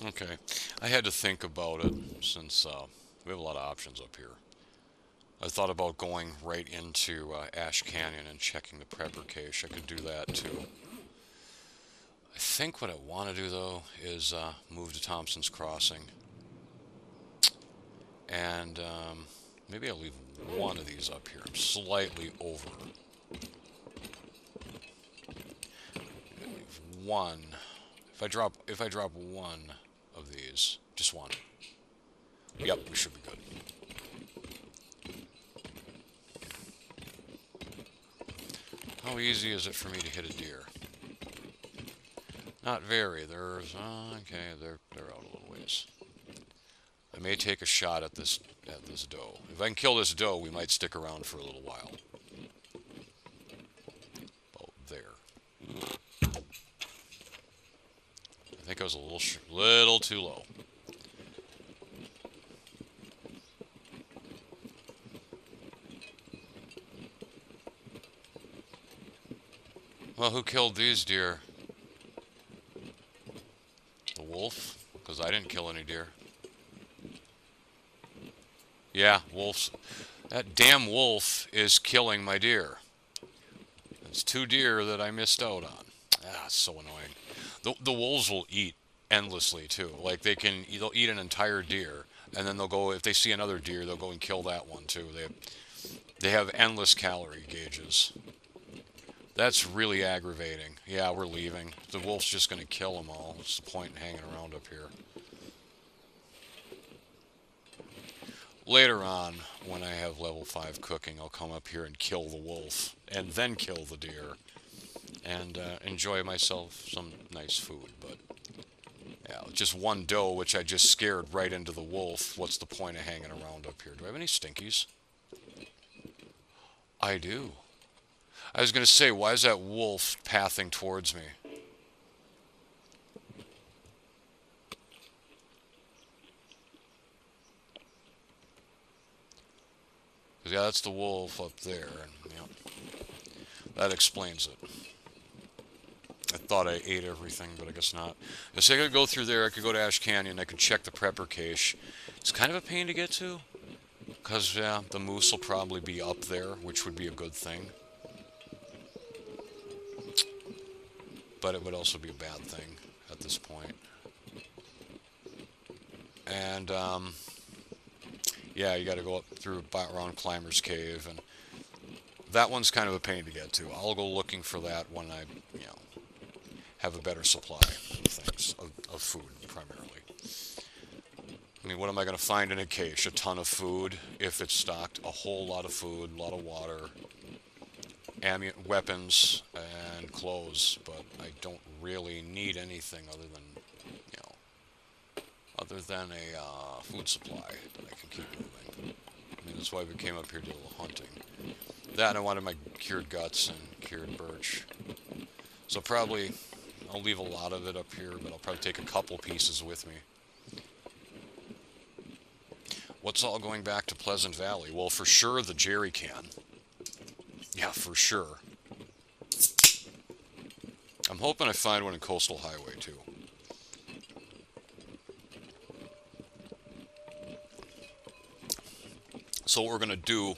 Okay. I had to think about it since we have a lot of options up here. I thought about going right into Ash Canyon and checking the prepper cache. I could do that too. I think what I want to do though is move to Thompson's Crossing, and maybe I'll leave one of these up here. I'm slightly over. Leave one. If I drop one of these, just one. Yep, we should be good. How easy is it for me to hit a deer? Not very. There's okay. They're out a little ways. I may take a shot at this doe. If I can kill this doe, we might stick around for a little while. Oh, there. I think I was a little too low. Well, who killed these deer? The wolf? Because I didn't kill any deer. Yeah, wolves. That damn wolf is killing my deer. It's two deer that I missed out on. Ah, it's so annoying. The wolves will eat endlessly too. Like they'll eat an entire deer, and then they'll go if they see another deer, they'll go and kill that one too. They have endless calorie gauges. That's really aggravating. Yeah, we're leaving. The wolf's just gonna kill them all. What's the point in hanging around up here? Later on, when I have level 5 cooking, I'll come up here and kill the wolf, and then kill the deer, and enjoy myself some nice food. But yeah, just one doe, which I just scared right into the wolf. What's the point of hanging around up here? Do I have any stinkies? I do. I was going to say, why is that wolf pathing towards me? Because, yeah, that's the wolf up there. And, yeah, that explains it. I thought I ate everything, but I guess not. So I could go through there. I could go to Ash Canyon. I could check the prepper cache. It's kind of a pain to get to. Because, yeah, the moose will probably be up there, which would be a good thing. But it would also be a bad thing at this point. And, yeah, you got to go up through around Climber's Cave, and that one's kind of a pain to get to. I'll go looking for that when I, you know, have a better supply of things, of food primarily. I mean, what am I going to find in a cache? A ton of food, if it's stocked. A whole lot of food, a lot of water, weapons, and clothes. But I don't really need anything you know, other than a food supply that I can keep moving. I mean, that's why we came up here to do a little hunting. That and I wanted my cured guts and cured birch. So probably I'll leave a lot of it up here, but I'll probably take a couple pieces with me. What's all going back to Pleasant Valley? Well, for sure the jerry can. Yeah, for sure. I'm hoping I find one in Coastal Highway too. So what we're gonna do?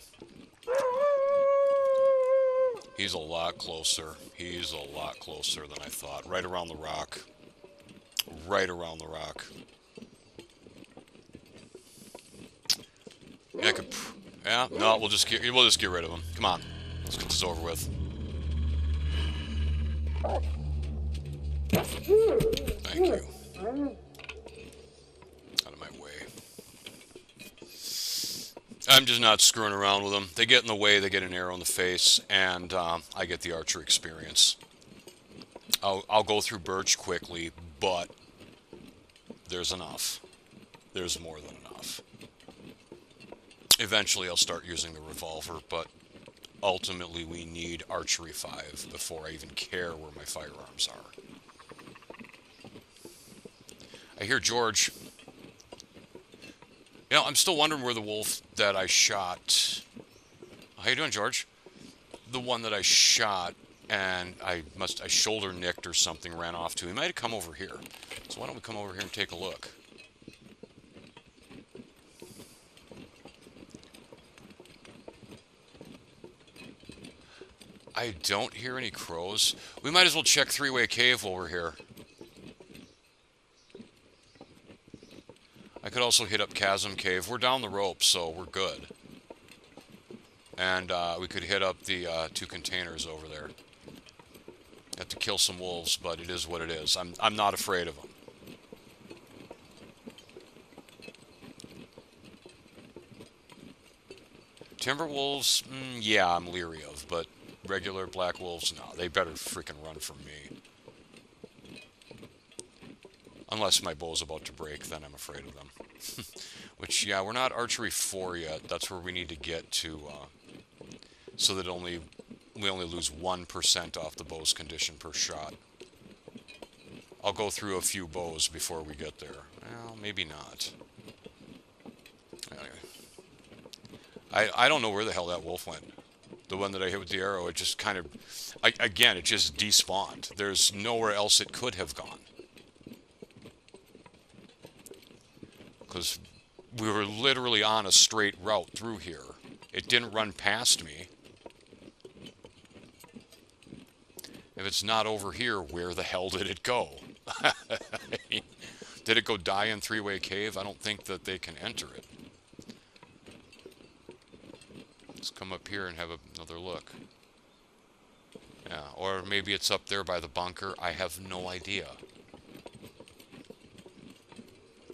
He's a lot closer. He's a lot closer than I thought. Right around the rock. Right around the rock. Yeah, I could. Yeah, no, we'll just get rid of him. Come on, let's get this over with. Thank you. Out of my way. I'm just not screwing around with them. They get in the way. They get an arrow in the face, and I get the archer experience. I'll go through birch quickly, but there's enough. There's more than enough. Eventually, I'll start using the revolver, but ultimately, we need archery 5 before I even care where my firearms are. I hear George. You know, I'm still wondering where the wolf that I shot. How you doing, George? The one that I shot and I shoulder nicked or something, ran off to. He might have come over here. So why don't we come over here and take a look? I don't hear any crows. We might as well check three-way cave while we're here. I could also hit up Chasm Cave. We're down the rope, so we're good. And we could hit up the 2 containers over there. Have to kill some wolves, but it is what it is. I'm not afraid of them. Timber wolves, yeah, I'm leery of, but regular black wolves, no, they better freaking run from me. Unless my bow's about to break, then I'm afraid of them. Which, yeah, we're not archery 4 yet. That's where we need to get to, so that we only lose 1% off the bow's condition per shot. I'll go through a few bows before we get there. Well, maybe not. I don't know where the hell that wolf went. The one that I hit with the arrow, it just kind of... again, it just despawned. There's nowhere else it could have gone. Because we were literally on a straight route through here. It didn't run past me. If it's not over here, where the hell did it go? Did it go die in three-way cave? I don't think that they can enter it. Let's come up here and have another look. Yeah, or maybe it's up there by the bunker. I have no idea.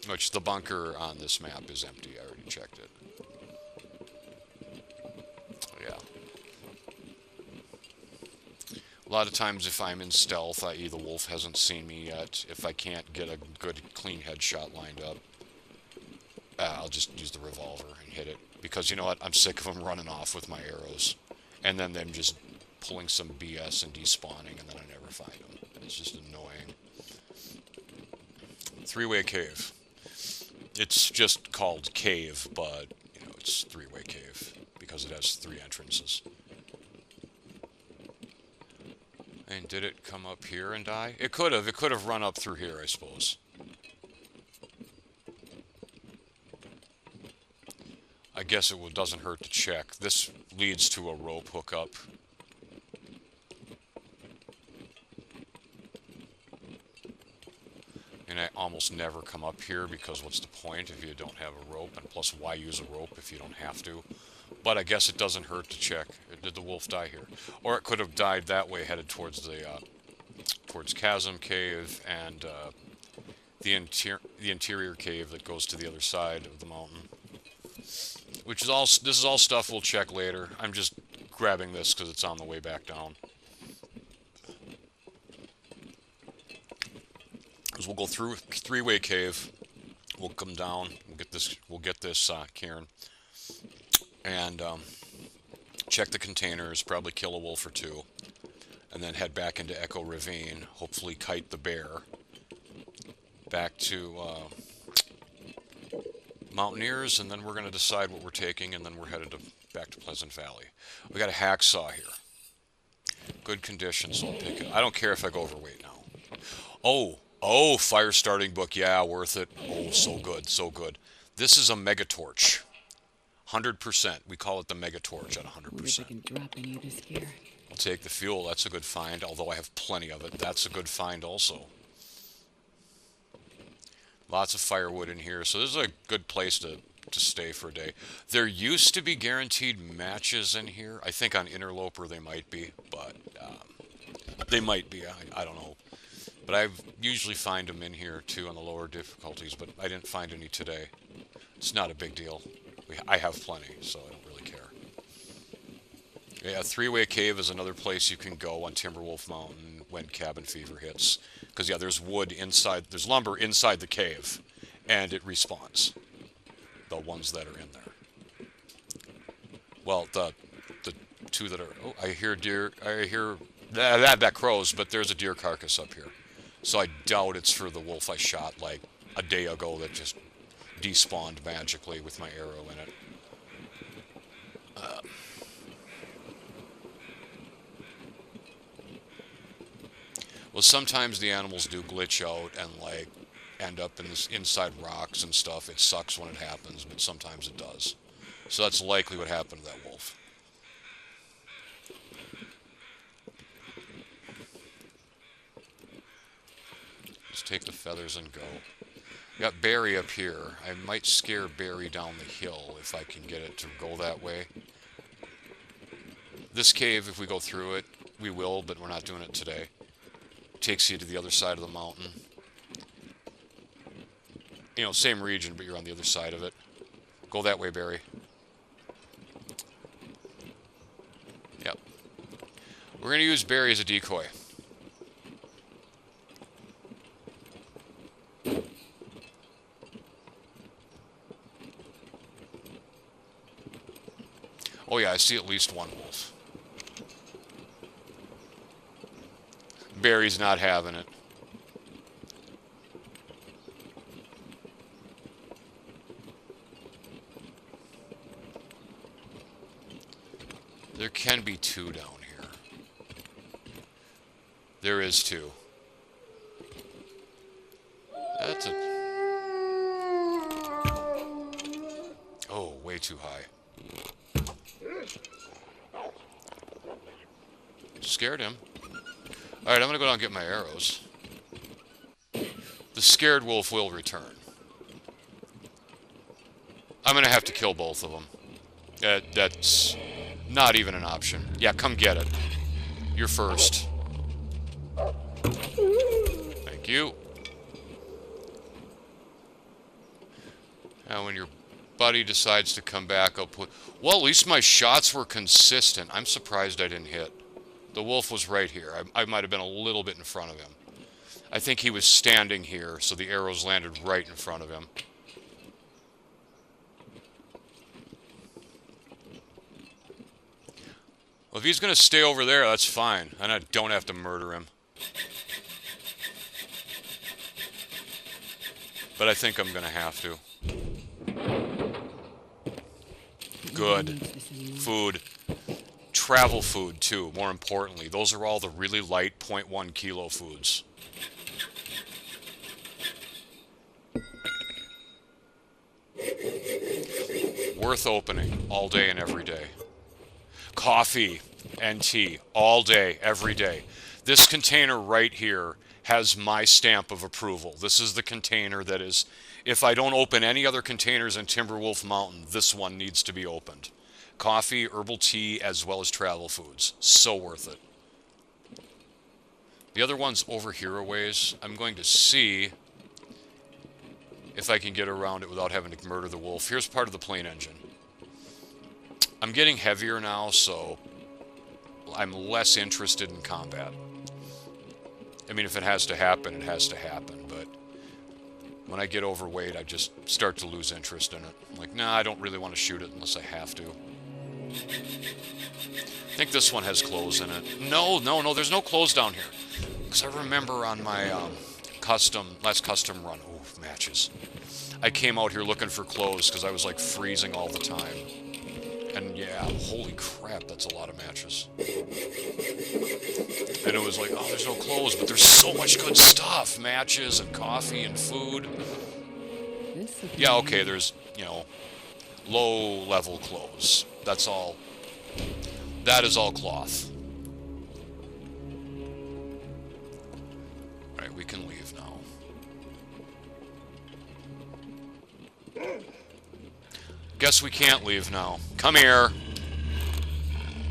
Which the bunker on this map is empty. I already checked it. Yeah. A lot of times if I'm in stealth, i.e. the wolf hasn't seen me yet, if I can't get a good clean headshot lined up, I'll just use the revolver and hit it. Because you know what? I'm sick of them running off with my arrows. And then them just pulling some BS and despawning, and then I never find them. It's just annoying. Three-way cave. It's just called cave, but, you know, it's three-way cave. Because it has 3 entrances. And did it come up here and die? It could have. It could have run up through here, I suppose. I guess it doesn't hurt to check. This leads to a rope hookup. And I almost never come up here because what's the point if you don't have a rope? And plus, why use a rope if you don't have to? But I guess it doesn't hurt to check. Did the wolf die here? Or it could have died that way, headed towards the towards Chasm Cave and the interior cave that goes to the other side of the mountain. Which is all. This is all stuff we'll check later. I'm just grabbing this because it's on the way back down. Because we'll go through three-way cave. We'll come down. We'll get this. We'll get this cairn. And check the containers. Probably kill a wolf or 2. And then head back into Echo Ravine. Hopefully kite the bear. Back to Mountaineers, and then we're going to decide what we're taking, and then we're headed back to Pleasant Valley. We got a hacksaw here. Good condition, so I'll pick it. I don't care if I go overweight now. Oh, fire starting book. Yeah, worth it. Oh, so good, so good. This is a mega torch. 100%. We call it the mega torch at 100%. I can drop any of this gear. I'll take the fuel. That's a good find, although I have plenty of it. That's a good find also. Lots of firewood in here, so this is a good place to stay for a day. There used to be guaranteed matches in here. I think on Interloper they might be, but they might be. I don't know. But I usually find them in here too on the lower difficulties, but I didn't find any today. It's not a big deal. I have plenty, so I don't really care. Yeah, Three-Way Cave is another place you can go on Timberwolf Mountain when cabin fever hits. Because, yeah, there's wood inside, there's lumber inside the cave, and it respawns. The ones that are in there. Well, the 2 that are, oh, I hear deer, I hear, that crows, but there's a deer carcass up here. So I doubt it's for the wolf I shot, like, a day ago that just despawned magically with my arrow in it. Well, sometimes the animals do glitch out and like end up in this inside rocks and stuff. It sucks when it happens, but sometimes it does. So that's likely what happened to that wolf. Let's take the feathers and go. Got Barry up here. I might scare Barry down the hill if I can get it to go that way. This cave, if we go through it, we will, but we're not doing it today. Takes you to the other side of the mountain. You know, same region, but you're on the other side of it. Go that way, Barry. Yep. We're going to use Barry as a decoy. Oh yeah, I see at least one wolf. Barry's not having it. There can be two down here. There is two. That's a... Oh, way too high. Scared him. Alright, I'm gonna go down and get my arrows. The scared wolf will return. I'm gonna have to kill both of them. That's not even an option. Yeah, come get it. You're first. Thank you. Now when your buddy decides to come back, I'll put... Well, at least my shots were consistent. I'm surprised I didn't hit. The wolf was right here. I might have been a little bit in front of him. I think he was standing here, so the arrows landed right in front of him. Well, if he's going to stay over there, that's fine. And I don't have to murder him. But I think I'm going to have to. Good. Food. Travel food, too, more importantly. Those are all the really light 0.1 kilo foods. Worth opening all day and every day. Coffee and tea all day, every day. This container right here has my stamp of approval. This is the container that is, if I don't open any other containers in Timberwolf Mountain, this one needs to be opened. Coffee, herbal tea, as well as travel foods. So worth it. The other one's over here a ways. I'm going to see if I can get around it without having to murder the wolf. Here's part of the plane engine. I'm getting heavier now, so I'm less interested in combat. I mean, if it has to happen, it has to happen, but when I get overweight, I just start to lose interest in it. I'm like, nah, I don't really want to shoot it unless I have to. I think this one has clothes in it. No, there's no clothes down here. Because I remember on my last custom run, matches, I came out here looking for clothes because I was like freezing all the time. And yeah, holy crap, that's a lot of matches. And it was like, oh, there's no clothes, but there's so much good stuff. Matches and coffee and food. Yeah, okay, there's, you know, low-level clothes. That's all. That is all cloth. Alright, we can leave now. Guess we can't leave now. Come here.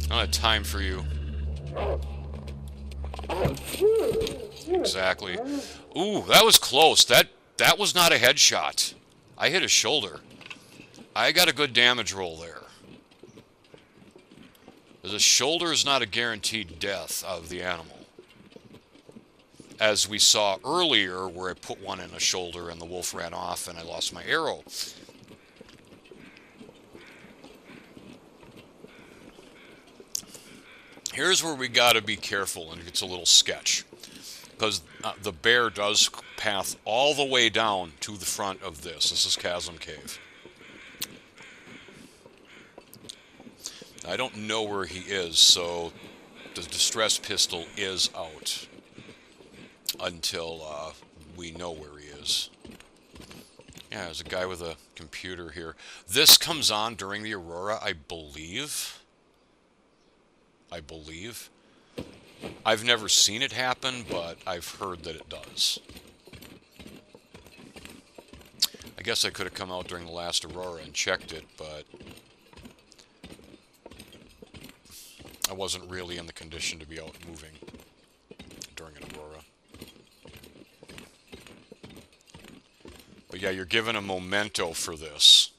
I don't have time for you. Exactly. Ooh, that was close. That was not a headshot. I hit his shoulder. I got a good damage roll there. The shoulder is not a guaranteed death of the animal. As we saw earlier, where I put one in a shoulder and the wolf ran off and I lost my arrow. Here's where we got to be careful, and it gets a little sketch. Because the bear does path all the way down to the front of this. This is Chasm Cave. I don't know where he is, so the distress pistol is out. until we know where he is. Yeah, there's a guy with a computer here. This comes on during the aurora, I believe. I've never seen it happen, but I've heard that it does. I guess I could have come out during the last aurora and checked it, but I wasn't really in the condition to be out moving during an aurora. But yeah, you're given a memento for this.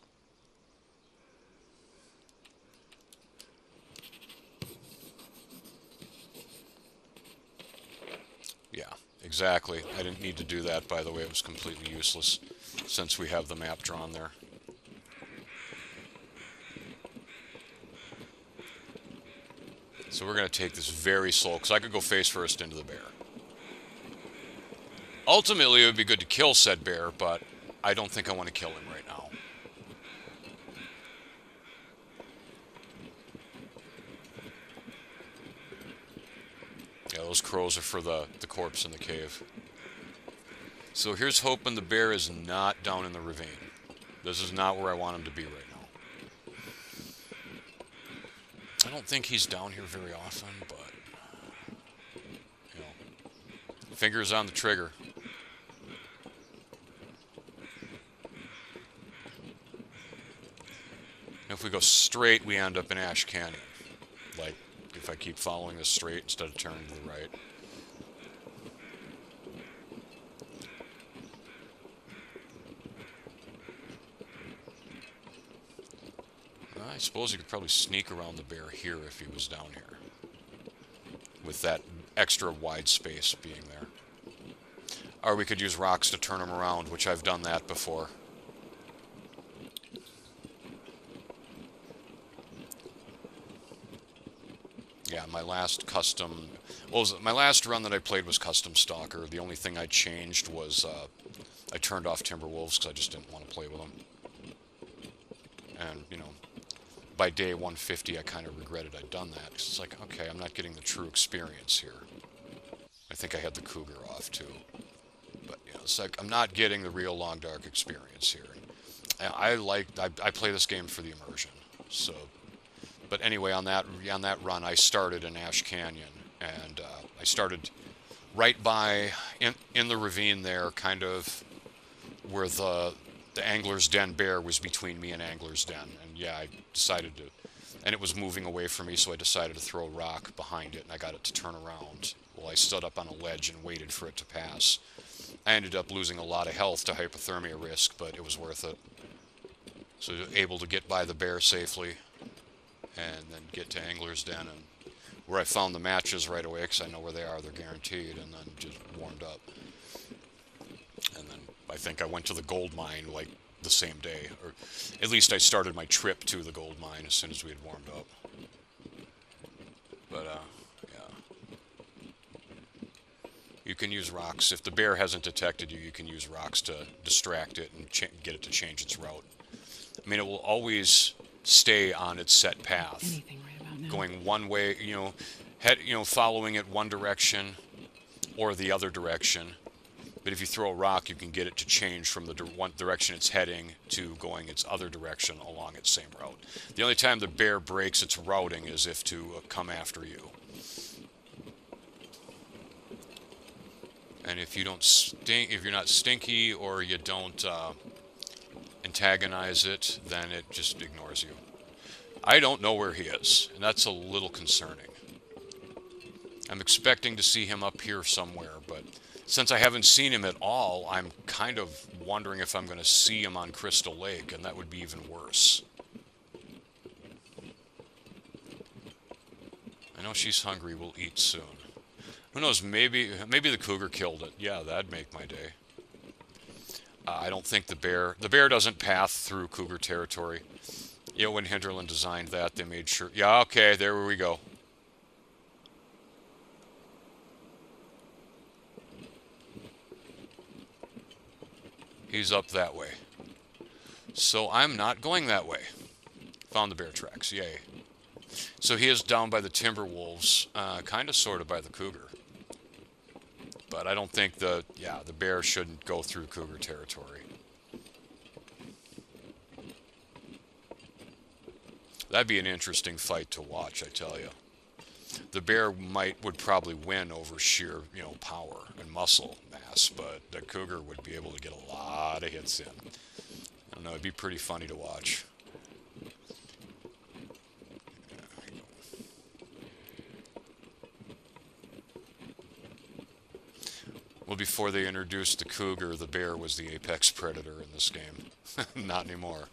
Yeah, exactly. I didn't need to do that, by the way. It was completely useless since we have the map drawn there. So we're going to take this very slow, because I could go face first into the bear. Ultimately, it would be good to kill said bear, but I don't think I want to kill him right now. Yeah, those crows are for the corpse in the cave. So here's hoping the bear is not down in the ravine. This is not where I want him to be right now. I don't think he's down here very often, but, you know, fingers on the trigger. If we go straight, we end up in Ash Canyon. Like, if I keep following this straight instead of turning to the right. I suppose you could probably sneak around the bear here if he was down here, with that extra wide space being there. Or we could use rocks to turn him around, which I've done that before. Yeah, my last custom... my last run that I played was custom Stalker. The only thing I changed was I turned off Timberwolves because I just didn't want to play with them. And, you know, by day 150 I kind of regretted I'd done that. Cause it's like, okay, I'm not getting the true experience here. I think I had the Cougar off too. But, you know, it's like I'm not getting the real Long Dark experience here. I play this game for the immersion. So... But anyway, on that run, I started in Ash Canyon, and I started right by in the ravine there, kind of where the Angler's Den bear was between me and Angler's Den, and yeah, I decided to, and it was moving away from me, so I decided to throw a rock behind it, and I got it to turn around. Well, I stood up on a ledge and waited for it to pass. I ended up losing a lot of health to hypothermia risk, but it was worth it. So able to get by the bear safely. And then get to Angler's Den, and where I found the matches right away, because I know where they are, they're guaranteed, and then just warmed up. And then I think I went to the gold mine like the same day, or at least I started my trip to the gold mine as soon as we had warmed up. But, yeah. You can use rocks. If the bear hasn't detected you, you can use rocks to distract it and get it to change its route. I mean, it will always stay on its set path, going one way, following it one direction or the other direction. But if you throw a rock, you can get it to change from the one direction it's heading to going its other direction along its same route. The only time the bear breaks its routing is if to come after you. And if you don't if you're not stinky or you don't antagonize it, then it just ignores you. I don't know where he is, and that's a little concerning. I'm expecting to see him up here somewhere, but since I haven't seen him at all, I'm kind of wondering if I'm going to see him on Crystal Lake, and that would be even worse. I know she's hungry. We'll eat soon. Who knows, maybe the cougar killed it. Yeah, that'd make my day. I don't think the bear doesn't path through cougar territory. You know, when Hinterland designed that, they made sure. Yeah, okay, there we go. He's up that way. So I'm not going that way. Found the bear tracks, yay. So he is down by the timber wolves, kind of sort of by the cougar. But I don't think the bear shouldn't go through cougar territory. That'd be an interesting fight to watch, I tell you. The bear would probably win over sheer, power and muscle mass, but the cougar would be able to get a lot of hits in. I don't know, it'd be pretty funny to watch. Well, before they introduced the cougar, the bear was the apex predator in this game. Not anymore.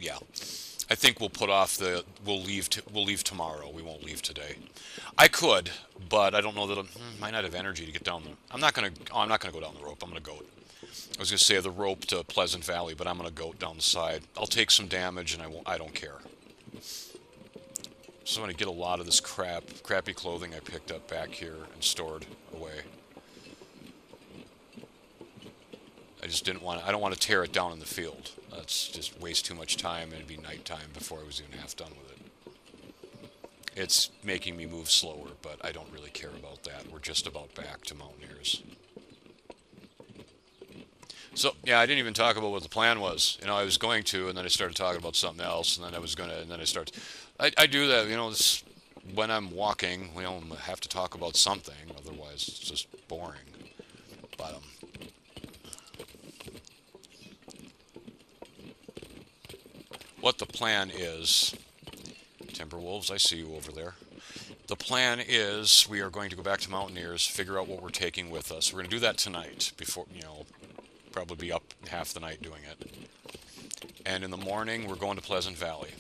Yeah, I think we'll put off we'll leave tomorrow. We won't leave today. I could, but I don't know that I might not have energy to get down the. I'm not gonna go down the rope. I'm gonna goat. I was gonna say the rope to Pleasant Valley, but I'm gonna goat down the side. I'll take some damage, and I don't care. So I'm gonna get a lot of this crappy clothing I picked up back here and stored away. I just didn't want to. I don't want to tear it down in the field. That's just waste too much time, and it'd be nighttime before I was even half done with it. It's making me move slower, but I don't really care about that. We're just about back to Mountaineers. So, yeah, I didn't even talk about what the plan was. I was going to, and then I started talking about something else, and then I was going to, and then I started. I do that, this, when I'm walking, we don't have to talk about something, otherwise it's just boring. But, what the plan is, Timberwolves, I see you over there. The plan is we are going to go back to Mountaineers, figure out what we're taking with us. We're going to do that tonight before, probably be up half the night doing it. And in the morning, we're going to Pleasant Valley.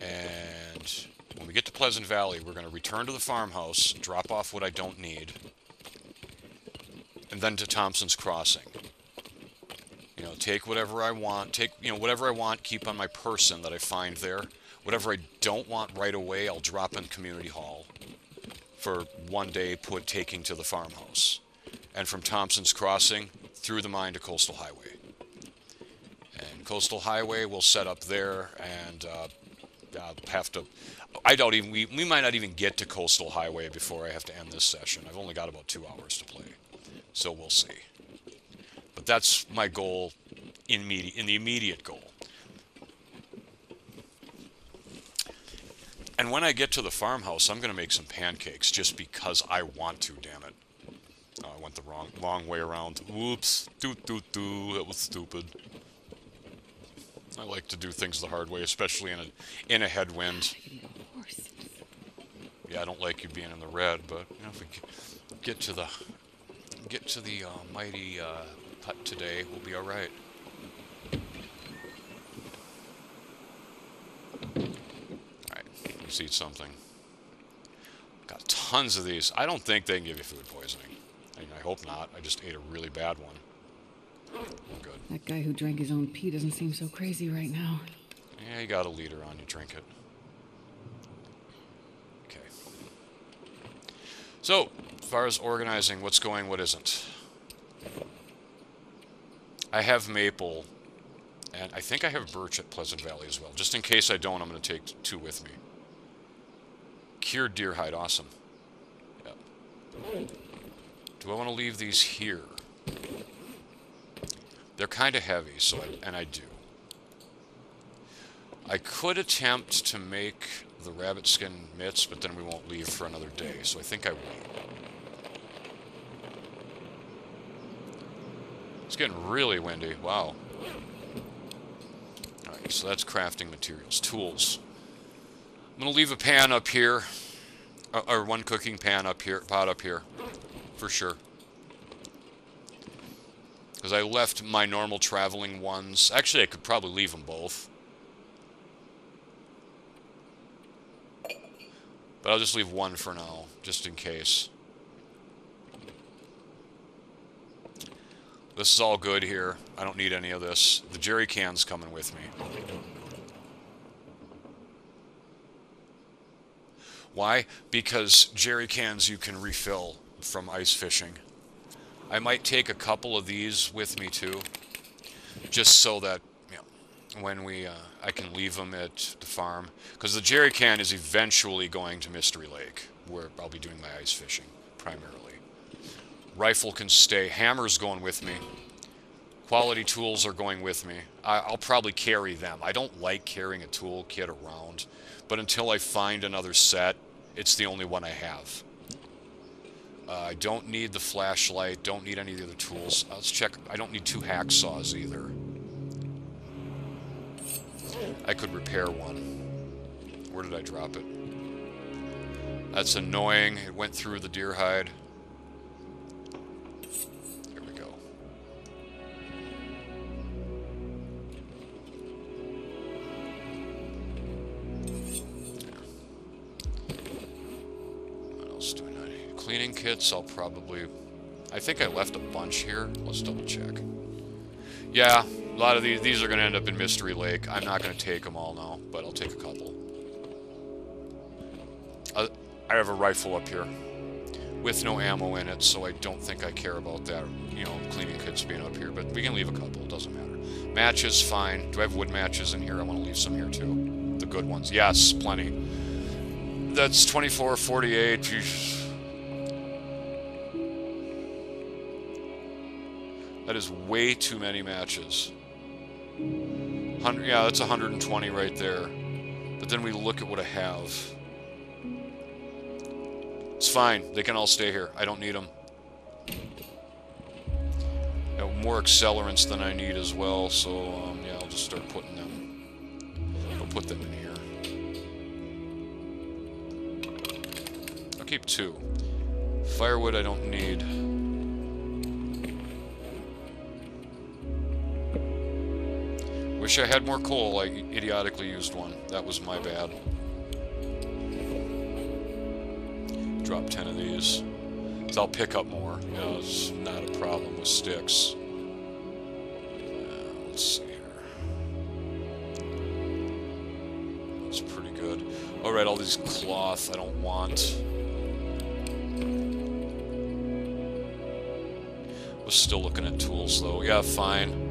And when we get to Pleasant Valley, we're going to return to the farmhouse, drop off what I don't need, and then to Thompson's Crossing. Take whatever I want, whatever I want, keep on my person that I find there. Whatever I don't want right away, I'll drop in Community Hall for one day taking to the farmhouse. And from Thompson's Crossing, through the mine to Coastal Highway. And Coastal Highway we'll set up there, and I'll have to. I don't even. We might not even get to Coastal Highway before I have to end this session. I've only got about 2 hours to play, so we'll see. But that's my goal in the immediate goal. And when I get to the farmhouse, I'm going to make some pancakes just because I want to. Damn it! Oh, I went the wrong way around. Whoops! That was stupid. I like to do things the hard way, especially in a headwind. Yeah, I don't like you being in the red, but if we get to the mighty hut today, we'll be all right. All right, let's eat something. Got tons of these. I don't think they can give you food poisoning. I hope not. I just ate a really bad one. I'm good. That guy who drank his own pee doesn't seem so crazy right now. Yeah, you got a liter on you. Drink it. Okay. So, as far as organizing what's going, what isn't. I have maple, and I think I have birch at Pleasant Valley as well. Just in case I don't, I'm going to take 2 with me. Cured deer hide, awesome. Yep. Do I want to leave these here? They're kind of heavy, and I do. I could attempt to make the rabbit skin mitts, but then we won't leave for another day, so I think I will. It's getting really windy. Wow. Alright, so that's crafting materials. Tools. I'm going to leave a pan up here, or one cooking pan up here, pot up here, for sure. Because I left my normal traveling ones. Actually, I could probably leave them both. But I'll just leave one for now, just in case. This is all good here. I don't need any of this. The jerry can's coming with me. Why? Because jerry cans you can refill from ice fishing. I might take a couple of these with me too, just so that, when I can leave them at the farm, because the jerry can is eventually going to Mystery Lake, where I'll be doing my ice fishing primarily. Rifle can stay. Hammer's going with me. Quality tools are going with me. I'll probably carry them. I don't like carrying a toolkit around, but until I find another set, it's the only one I have. I don't need the flashlight, don't need any of the other tools. Let's check. I don't need 2 hacksaws either. I could repair one. Where did I drop it? That's annoying. It went through the deer hide. Here we go. What else do I need? Cleaning kits, I'll probably... I think I left a bunch here. Let's double check. Yeah, a lot of these are going to end up in Mystery Lake. I'm not going to take them all now, but I'll take a couple. I have a rifle up here with no ammo in it, so I don't think I care about that, you know, cleaning kits being up here, but we can leave a couple, it doesn't matter. Matches, fine. Do I have wood matches in here? I want to leave some here too. The good ones. Yes, plenty. That's 24, 48. Jeez. That is way too many matches. 100, yeah, that's 120 right there. But then we look at what I have. It's fine. They can all stay here. I don't need them. More accelerants than I need as well, so yeah, I'll just start putting them. I'll put them in here. I'll keep 2. Firewood I don't need. Wish I had more coal. I idiotically used one. That was my bad. Drop 10 of these. So I'll pick up more. You know, it's not a problem with sticks. Let's see here. That's pretty good. Alright, all these cloth I don't want. We're still looking at tools though. Yeah, fine.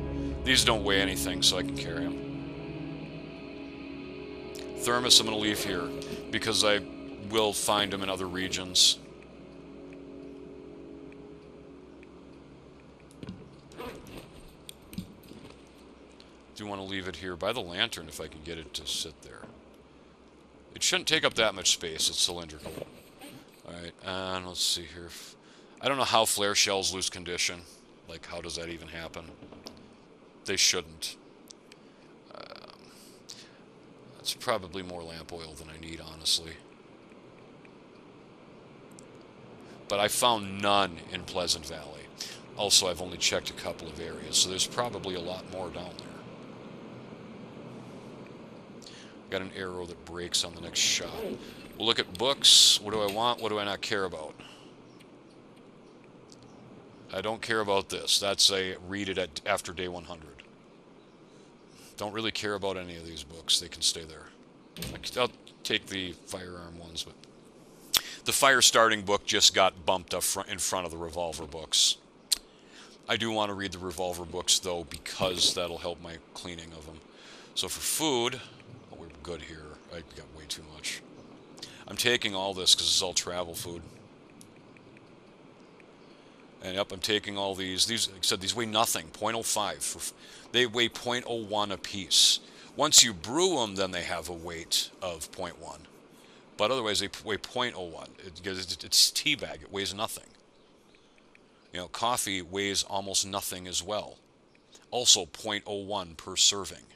These don't weigh anything, so I can carry them. Thermos I'm going to leave here, because I will find them in other regions. Do want to leave it here by the lantern if I can get it to sit there. It shouldn't take up that much space, it's cylindrical. Alright, and let's see here. I don't know how flare shells lose condition. Like, how does that even happen? They shouldn't. That's probably more lamp oil than I need, honestly. But I found none in Pleasant Valley. Also, I've only checked a couple of areas, so there's probably a lot more down there. Got an arrow that breaks on the next shot. We'll look at books. What do I want? What do I not care about? I don't care about this. That's a read it after day 100. Don't really care about any of these books. They can stay there. I'll take the firearm ones, but the fire starting book just got bumped up in front of the revolver books. I do want to read the revolver books, though, because that'll help my cleaning of them. So for food, oh, we're good here. I got way too much. I'm taking all this because it's all travel food. And yep, I'm taking all these. These, like I said, these weigh nothing. 0.05. They weigh 0.01 a piece. Once you brew them, then they have a weight of 0.1. But otherwise, they weigh 0.01. It's tea bag. It weighs nothing. You know, coffee weighs almost nothing as well. Also 0.01 per serving.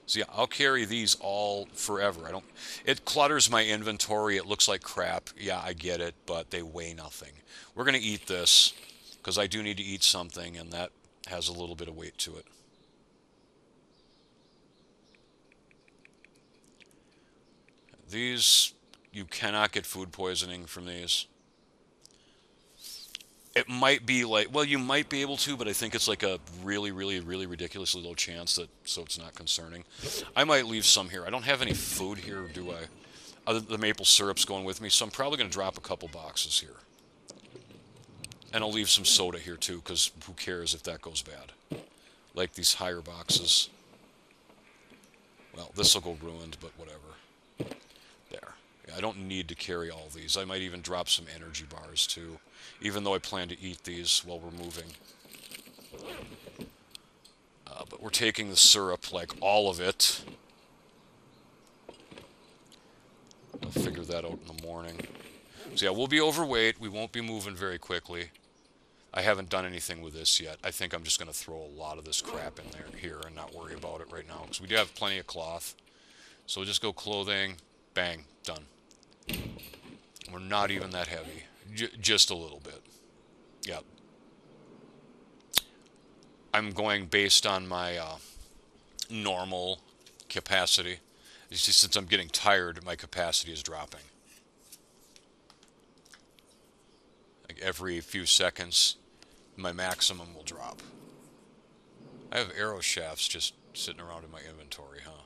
So yeah, I'll carry these all forever. It clutters my inventory. It looks like crap. Yeah, I get it, but they weigh nothing. We're going to eat this because I do need to eat something, and that has a little bit of weight to it. These, you cannot get food poisoning from these. It might be like, well, you might be able to, but I think it's like a really, really, really ridiculously low chance, that so it's not concerning. I might leave some here. I don't have any food here, do I? The maple syrup's going with me, so I'm probably going to drop a couple boxes here. And I'll leave some soda here, too, because who cares if that goes bad. like these higher boxes. Well, this will go ruined, but whatever. There. Yeah, I don't need to carry all these. I might even drop some energy bars too, even though I plan to eat these while we're moving. But we're taking the syrup, like all of it. I'll figure that out in the morning. So yeah, we'll be overweight. We won't be moving very quickly. I haven't done anything with this yet. I think I'm just going to throw a lot of this crap in there here and not worry about it right now, because we do have plenty of cloth. So we'll just go clothing, bang, done. We're not even that heavy. Just a little bit. Yep. I'm going based on my normal capacity. It's just since I'm getting tired, my capacity is dropping. Like every few seconds, my maximum will drop. I have arrow shafts just sitting around in my inventory, huh?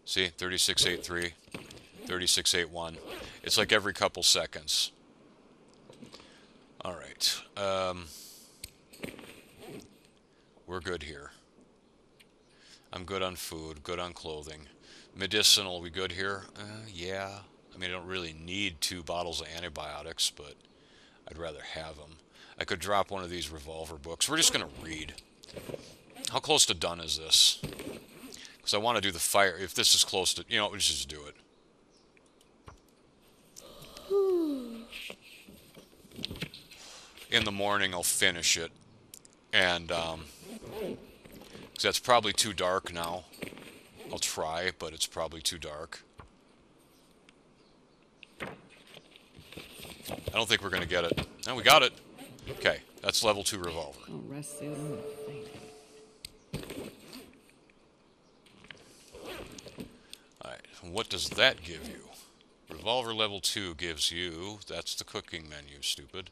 See, 3683, 3681. It's like every couple seconds. All right. We're good here. I'm good on food, good on clothing. Medicinal, we good here? Yeah. I mean, I don't really need 2 bottles of antibiotics, but I'd rather have them. I could drop one of these revolver books. We're just going to read. How close to done is this? Because I want to do the fire. If this is close to, let's just do it. In the morning, I'll finish it. And, because that's probably too dark now. I'll try, but it's probably too dark. I don't think we're going to get it. No, we got it. Okay, that's level 2 revolver. Oh, rest suit. I'm gonna faint. Alright, what does that give you? Revolver level 2 gives you, that's the cooking menu, stupid.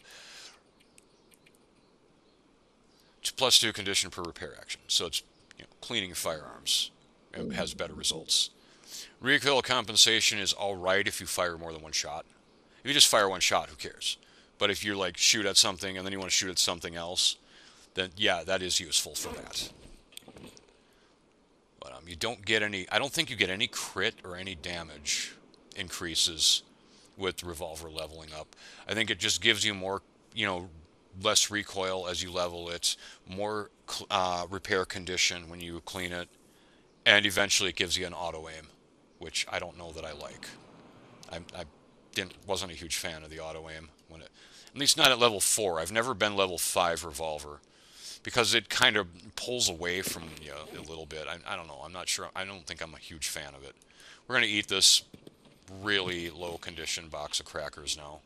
+2 condition per repair action. So it's cleaning firearms. It has better results. Recoil compensation is alright if you fire more than 1 shot. If you just fire 1 shot, who cares? But if you like shoot at something and then you want to shoot at something else, then yeah, that is useful for that. But you don't get any, I don't think you get any crit or any damage increases with revolver leveling up. I think it just gives you more, less recoil as you level it, more repair condition when you clean it, and eventually it gives you an auto aim, which I don't know that I like. I wasn't a huge fan of the auto aim at least not at level 4. I've never been level 5 revolver because it kind of pulls away from you a little bit. I don't know. I'm not sure. I don't think I'm a huge fan of it. We're going to eat this really low condition box of crackers now.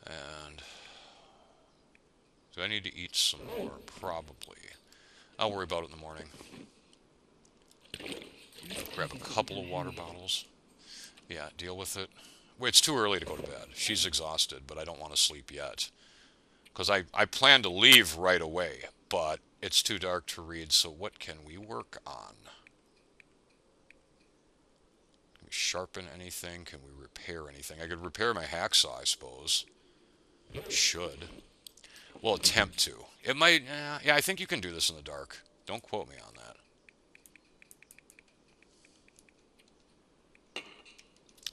And do I need to eat some more? Probably. I'll worry about it in the morning. Grab a couple of water bottles. Yeah, deal with it. Wait, it's too early to go to bed. She's exhausted, but I don't want to sleep yet. Because I plan to leave right away, but it's too dark to read, so what can we work on? Can we sharpen anything? Can we repair anything? I could repair my hacksaw, I suppose. Should. We'll attempt to. It might, yeah, I think you can do this in the dark. Don't quote me on that.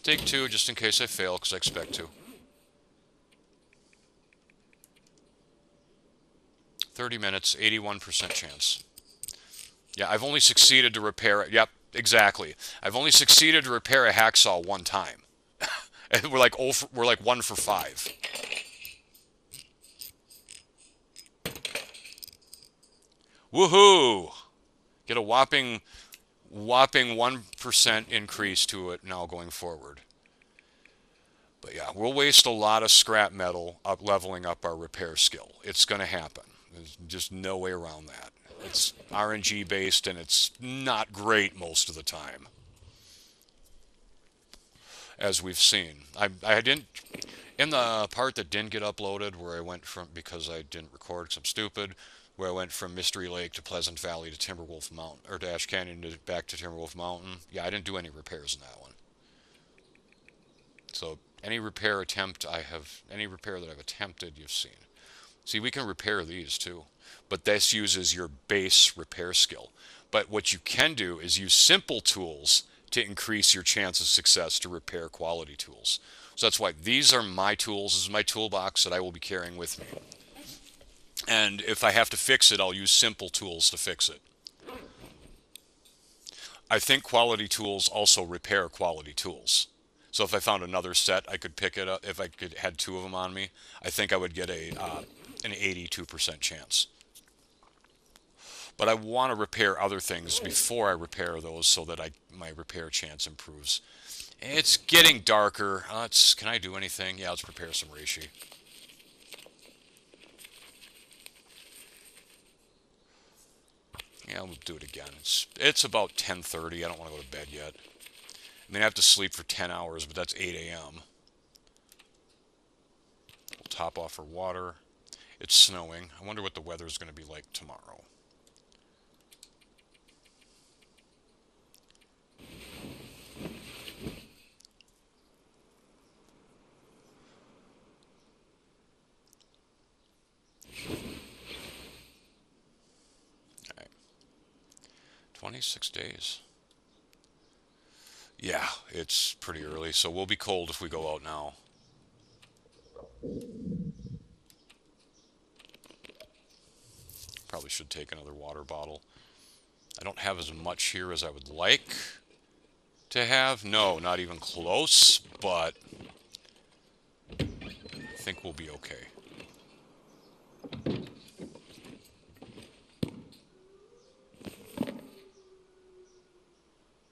Take 2 just in case I fail, because I expect to. 30 minutes, 81% chance. Yeah, I've only succeeded to repair it. Yep, exactly. I've only succeeded to repair a hacksaw 1 time. And we're like 1 for 5. Woohoo! Get a whopping 1% increase to it now going forward. But yeah, we'll waste a lot of scrap metal leveling up our repair skill. It's going to happen. There's just no way around that. It's RNG based and it's not great most of the time, as we've seen. I didn't, in the part that didn't get uploaded where I went from, because I didn't record because I'm stupid, where I went from Mystery Lake to Pleasant Valley to Timberwolf Mountain, or to Ash Canyon to back to Timberwolf Mountain. Yeah, I didn't do any repairs in that one. So any repair that I've attempted, you've seen. See, we can repair these too, but this uses your base repair skill. But what you can do is use simple tools to increase your chance of success to repair quality tools. So that's why these are my tools. This is my toolbox that I will be carrying with me. And if I have to fix it, I'll use simple tools to fix it. I think quality tools also repair quality tools. So if I found another set, I could pick it up. If I had two of them on me, I think I would get an 82% chance. But I want to repair other things before I repair those so that my repair chance improves. It's getting darker. Can I do anything? Yeah, let's prepare some reishi. Yeah, we'll do it again. It's about 10:30. I don't want to go to bed yet. I mean, I have to sleep for 10 hours, but that's 8 a.m. We'll top off our water. It's snowing. I wonder what the weather is going to be like tomorrow. Okay. 26 days. Yeah, it's pretty early, so we'll be cold if we go out now. Probably should take another water bottle. I don't have as much here as I would like to have. No, not even close, but I think we'll be okay.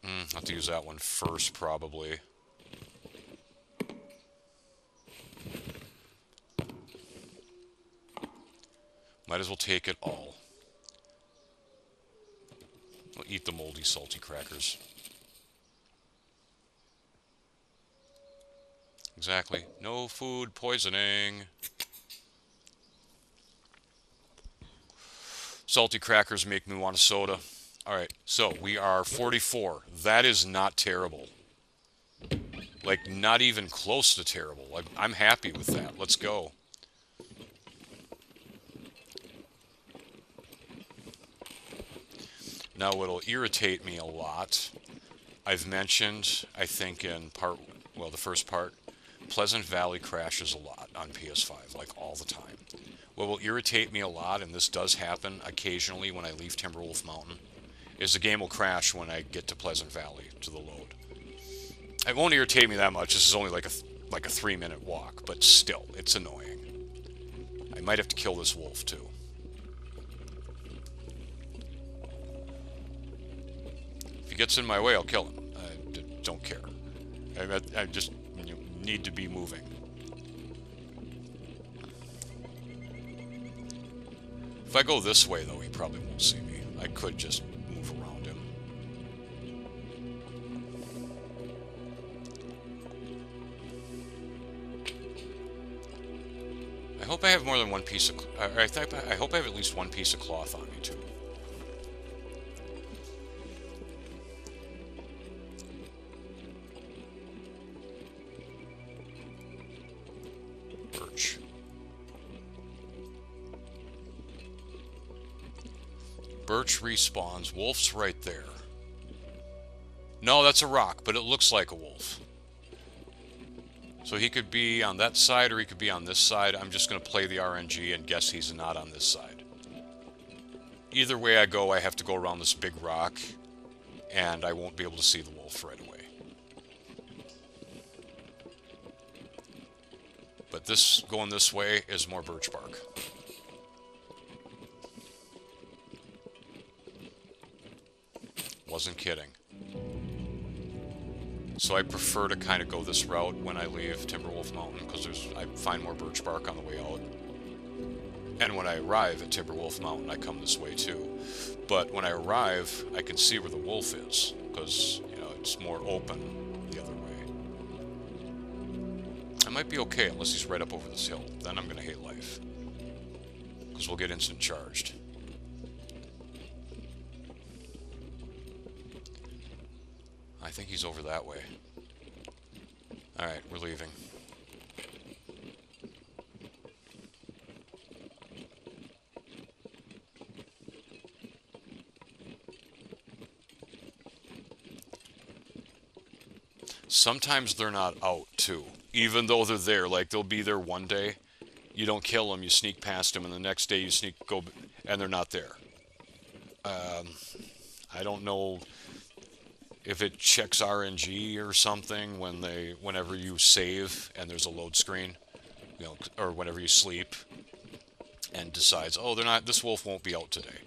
I'll have to use that one first, probably. Might as well take it all. I'll eat the moldy, salty crackers. Exactly. No food poisoning. Salty crackers make me want a soda. Alright, so we are 44. That is not terrible. Like, not even close to terrible. I'm happy with that. Let's go. Now, what'll irritate me a lot, I've mentioned, I think in the first part, Pleasant Valley crashes a lot on PS5, like all the time. What will irritate me a lot, and this does happen occasionally when I leave Timberwolf Mountain, is the game will crash when I get to Pleasant Valley, to the load. It won't irritate me that much. This is only like a 3-minute walk, but still, it's annoying. I might have to kill this wolf, too. If he gets in my way, I'll kill him. I don't care. I just need to be moving. If I go this way, though, he probably won't see me. I could just move around him. I hope I have more than one piece of... I hope I have at least one piece of cloth on me, too. Birch. Birch respawns. Wolf's right there. No, that's a rock, but it looks like a wolf. So he could be on that side or he could be on this side. I'm just going to play the RNG and guess he's not on this side. Either way I go, I have to go around this big rock, and I won't be able to see the wolf right away. But going this way is more birch bark. Wasn't kidding. So I prefer to kind of go this route when I leave Timberwolf Mountain, because I find more birch bark on the way out. And when I arrive at Timberwolf Mountain, I come this way too. But when I arrive, I can see where the wolf is, because, it's more open the other way. I might be okay, unless he's right up over this hill. Then I'm going to hate life. Because we'll get instant charged. that way. Alright, we're leaving. Sometimes they're not out, too. Even though they're there. Like, they'll be there one day. You don't kill them, you sneak past them, and the next day you go, and they're not there. I don't know if it checks RNG or something whenever you save and there's a load screen, or whenever you sleep, and decides, oh, this wolf won't be out today.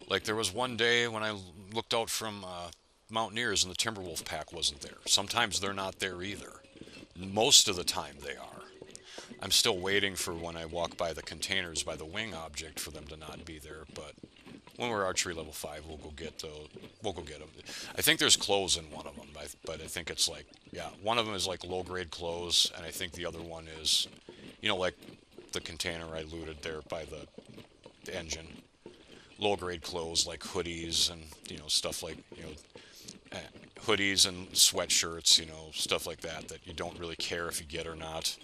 Like, there was one day when I looked out from Mountaineers and the Timberwolf pack wasn't there. Sometimes they're not there either. Most of the time they are. I'm still waiting for when I walk by the containers by the wing object for them to not be there, but when we're archery level 5, we'll go get them. I think there's clothes in one of them, but I think it's like, yeah, one of them is like low-grade clothes, and I think the other one is, like the container I looted there by the engine. Low-grade clothes like hoodies and, stuff like, hoodies and sweatshirts, stuff like that you don't really care if you get or not.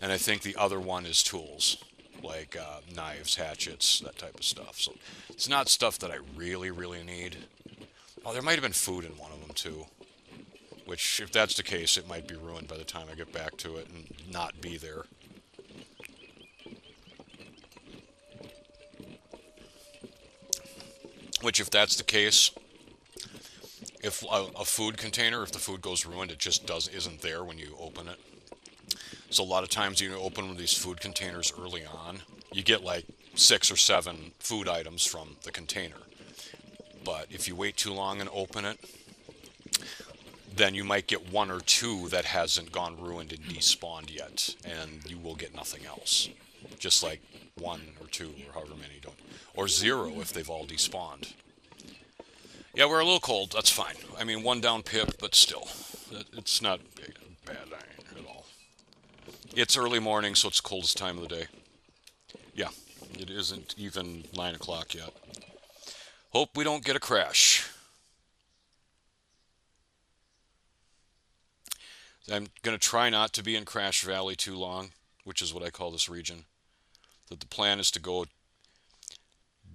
And I think the other one is tools, like knives, hatchets, that type of stuff. So it's not stuff that I really, really need. Oh, there might have been food in one of them too, which, if that's the case, it might be ruined by the time I get back to it and not be there. Which, if that's the case, if a food container, if the food goes ruined, it just isn't there when you open it. So a lot of times you open one of these food containers early on, you get like 6 or 7 food items from the container. But if you wait too long and open it, then you might get 1 or 2 that hasn't gone ruined and despawned yet, and you will get nothing else. Just like 1 or 2 or however many don't. Or 0 if they've all despawned. Yeah, we're a little cold, that's fine. I mean, 1 down pip, but still. It's not bad at all. It's early morning, so it's the coldest time of the day. Yeah, it isn't even 9 o'clock yet. Hope we don't get a crash. I'm going to try not to be in Crash Valley too long, which is what I call this region. That the plan is to go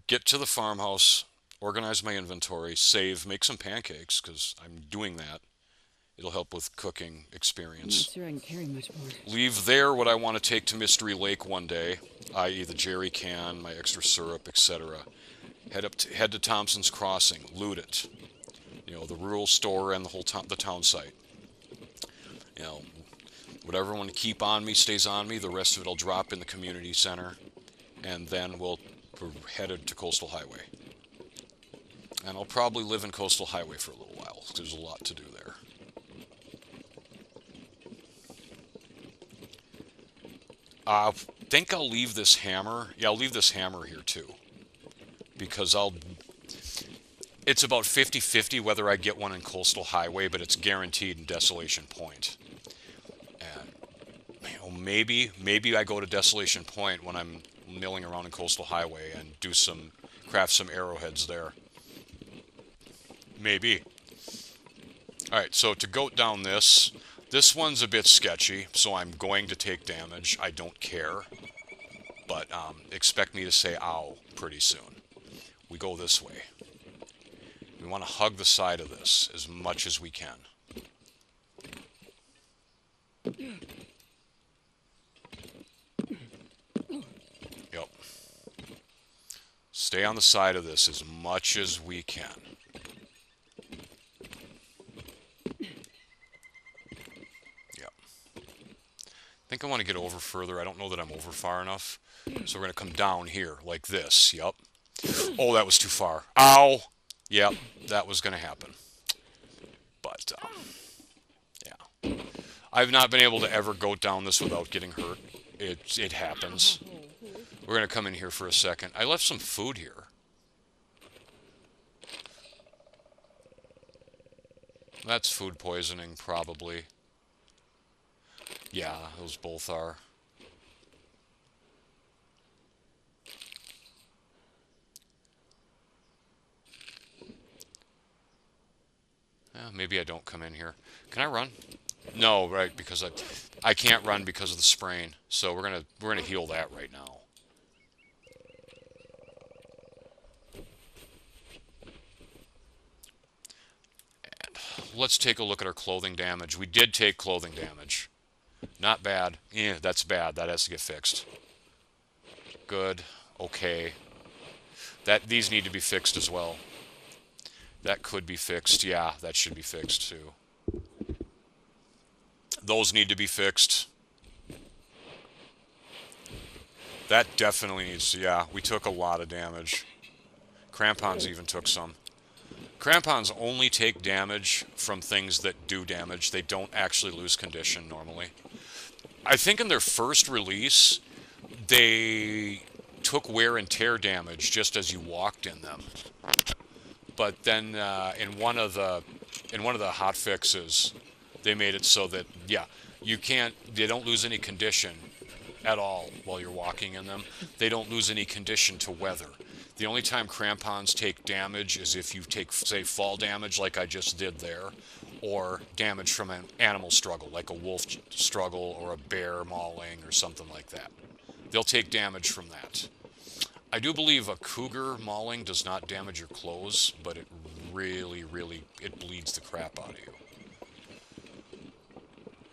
get to the farmhouse, organize my inventory, save, make some pancakes, because I'm doing that. It'll help with cooking experience. I'm not sure I can carry much more. Leave there what I want to take to Mystery Lake one day, i.e. the jerry can, my extra syrup, etc. Head to Thompson's Crossing, loot it. The rural store and the town site. Whatever I want to keep on me stays on me. The rest of it I'll drop in the community center, and then we're headed to Coastal Highway. And I'll probably live in Coastal Highway for a little while, because there's a lot to do there. I think I'll leave this hammer. Yeah, I'll leave this hammer here too. Because it's about 50-50 whether I get one in Coastal Highway, but it's guaranteed in Desolation Point. And maybe I go to Desolation Point when I'm milling around in Coastal Highway and craft some arrowheads there. Maybe. Alright, so to goat down this one's a bit sketchy, so I'm going to take damage. I don't care. But expect me to say ow pretty soon. We go this way. We want to hug the side of this as much as we can. Yep. Stay on the side of this as much as we can. Yep. I think I want to get over further. I don't know that I'm over far enough. So we're going to come down here like this. Yep. Oh, that was too far. Ow! Yep, that was going to happen. But, yeah. I've not been able to ever go down this without getting hurt. It happens. We're going to come in here for a second. I left some food here. That's food poisoning, probably. Yeah, those both are. Maybe I don't come in here. Can I run? No, right, because I can't run because of the sprain. So we're gonna heal that right now. And let's take a look at our clothing damage. We did take clothing damage. Not bad. Yeah, that's bad. That has to get fixed. Good. Okay. These need to be fixed as well. That could be fixed. Yeah, that should be fixed too. Those need to be fixed. That definitely needs to, yeah, we took a lot of damage. Crampons even took some. Crampons only take damage from things that do damage. They don't actually lose condition normally. I think in their first release, they took wear and tear damage just as you walked in them. But then in one of the hot fixes, they made it so that they don't lose any condition at all while you're walking in them. They don't lose any condition to weather. The only time crampons take damage is if you take, say, fall damage like I just did there, or damage from an animal struggle, like a wolf struggle or a bear mauling or something like that. They'll take damage from that. I do believe a cougar mauling does not damage your clothes, but it really, it bleeds the crap out of you.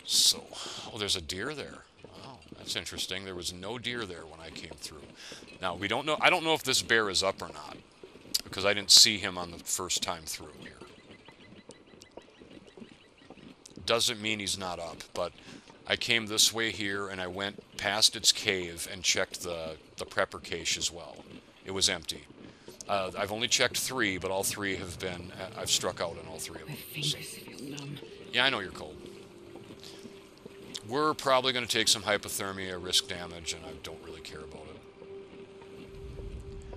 So, oh, there's a deer there. Oh, that's interesting. There was no deer there when I came through. Now, we don't know. I don't know if this bear is up or not, because I didn't see him on the first time through here. Doesn't mean he's not up, but I came this way here and I went past its cave and checked the prepper cache as well. It was empty. I've only checked 3, but all 3 have been. I've struck out on all 3 of them. My fingers feel numb. Yeah, I know you're cold. We're probably going to take some hypothermia, risk damage, and I don't really care about it.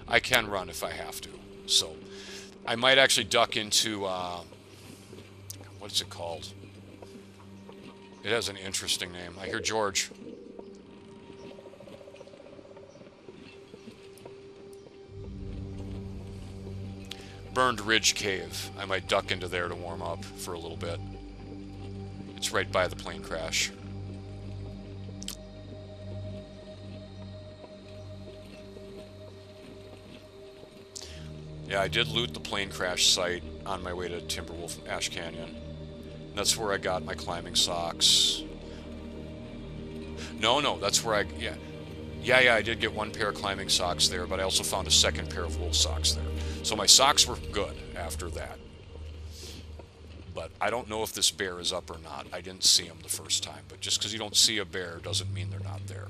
I can run if I have to, so I might actually duck into what's it called? It has an interesting name. I hear George. Burned Ridge Cave. I might duck into there to warm up for a little bit. It's right by the plane crash. Yeah, I did loot the plane crash site on my way to Timberwolf Ash Canyon. And that's where I got my climbing socks. No, that's where I... Yeah, I did get 1 pair of climbing socks there, but I also found a 2nd pair of wool socks there. So my socks were good after that. But I don't know if this bear is up or not. I didn't see him the first time, but just because you don't see a bear doesn't mean they're not there.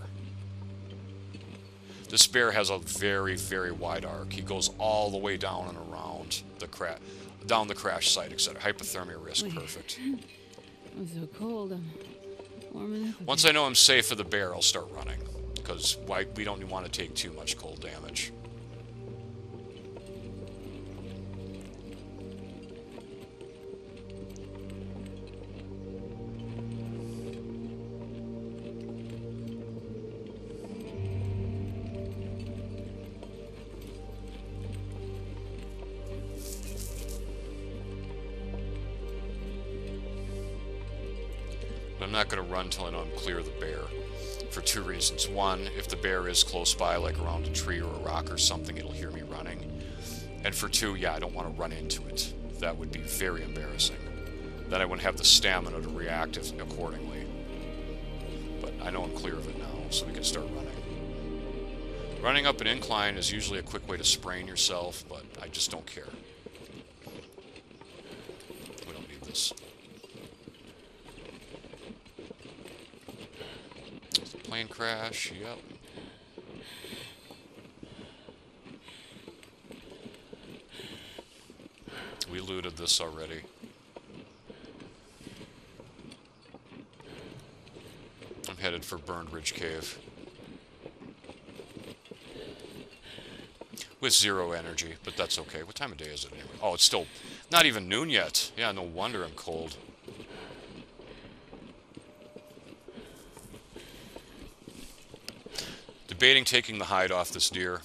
This bear has a very, very wide arc. He goes all the way down and around the crash site, etc. Hypothermia risk, perfect. I'm so cold. I'm warming up. Once I know I'm safe for the bear, I'll start running, because we don't want to take too much cold damage. I'm not going to run till I know I'm clear of the bear, for 2 reasons. 1, if the bear is close by, like around a tree or a rock or something, it'll hear me running. And for 2, yeah, I don't want to run into it. That would be very embarrassing. Then I wouldn't have the stamina to react accordingly. But I know I'm clear of it now, so we can start running. Running up an incline is usually a quick way to sprain yourself, but I just don't care. We don't need this. Plane crash, yep. We looted this already. I'm headed for Burned Ridge Cave. With 0 energy, but that's okay. What time of day is it anyway? Oh, it's still not even noon yet. Yeah, no wonder I'm cold. Debating taking the hide off this deer.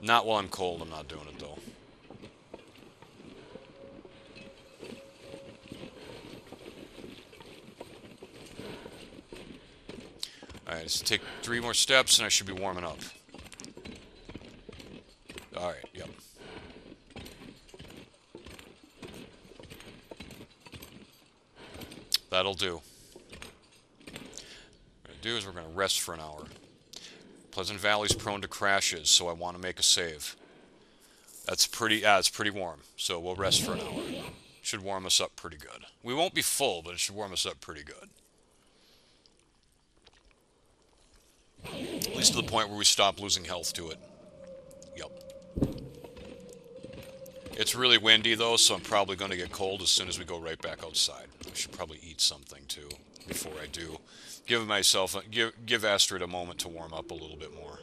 Not while I'm cold, I'm not doing it though. Alright, let's take 3 more steps and I should be warming up. Alright, yep. That'll do. What we're going to do is we're going to rest for an hour. Pleasant Valley's prone to crashes, so I want to make a save. That's pretty, it's pretty warm, so we'll rest for an hour. Should warm us up pretty good. We won't be full, but it should warm us up pretty good. At least to the point where we stop losing health to it. Yep. It's really windy though, so I'm probably going to get cold as soon as we go right back outside. I should probably eat something too before I do. Give Astrid a moment to warm up a little bit more.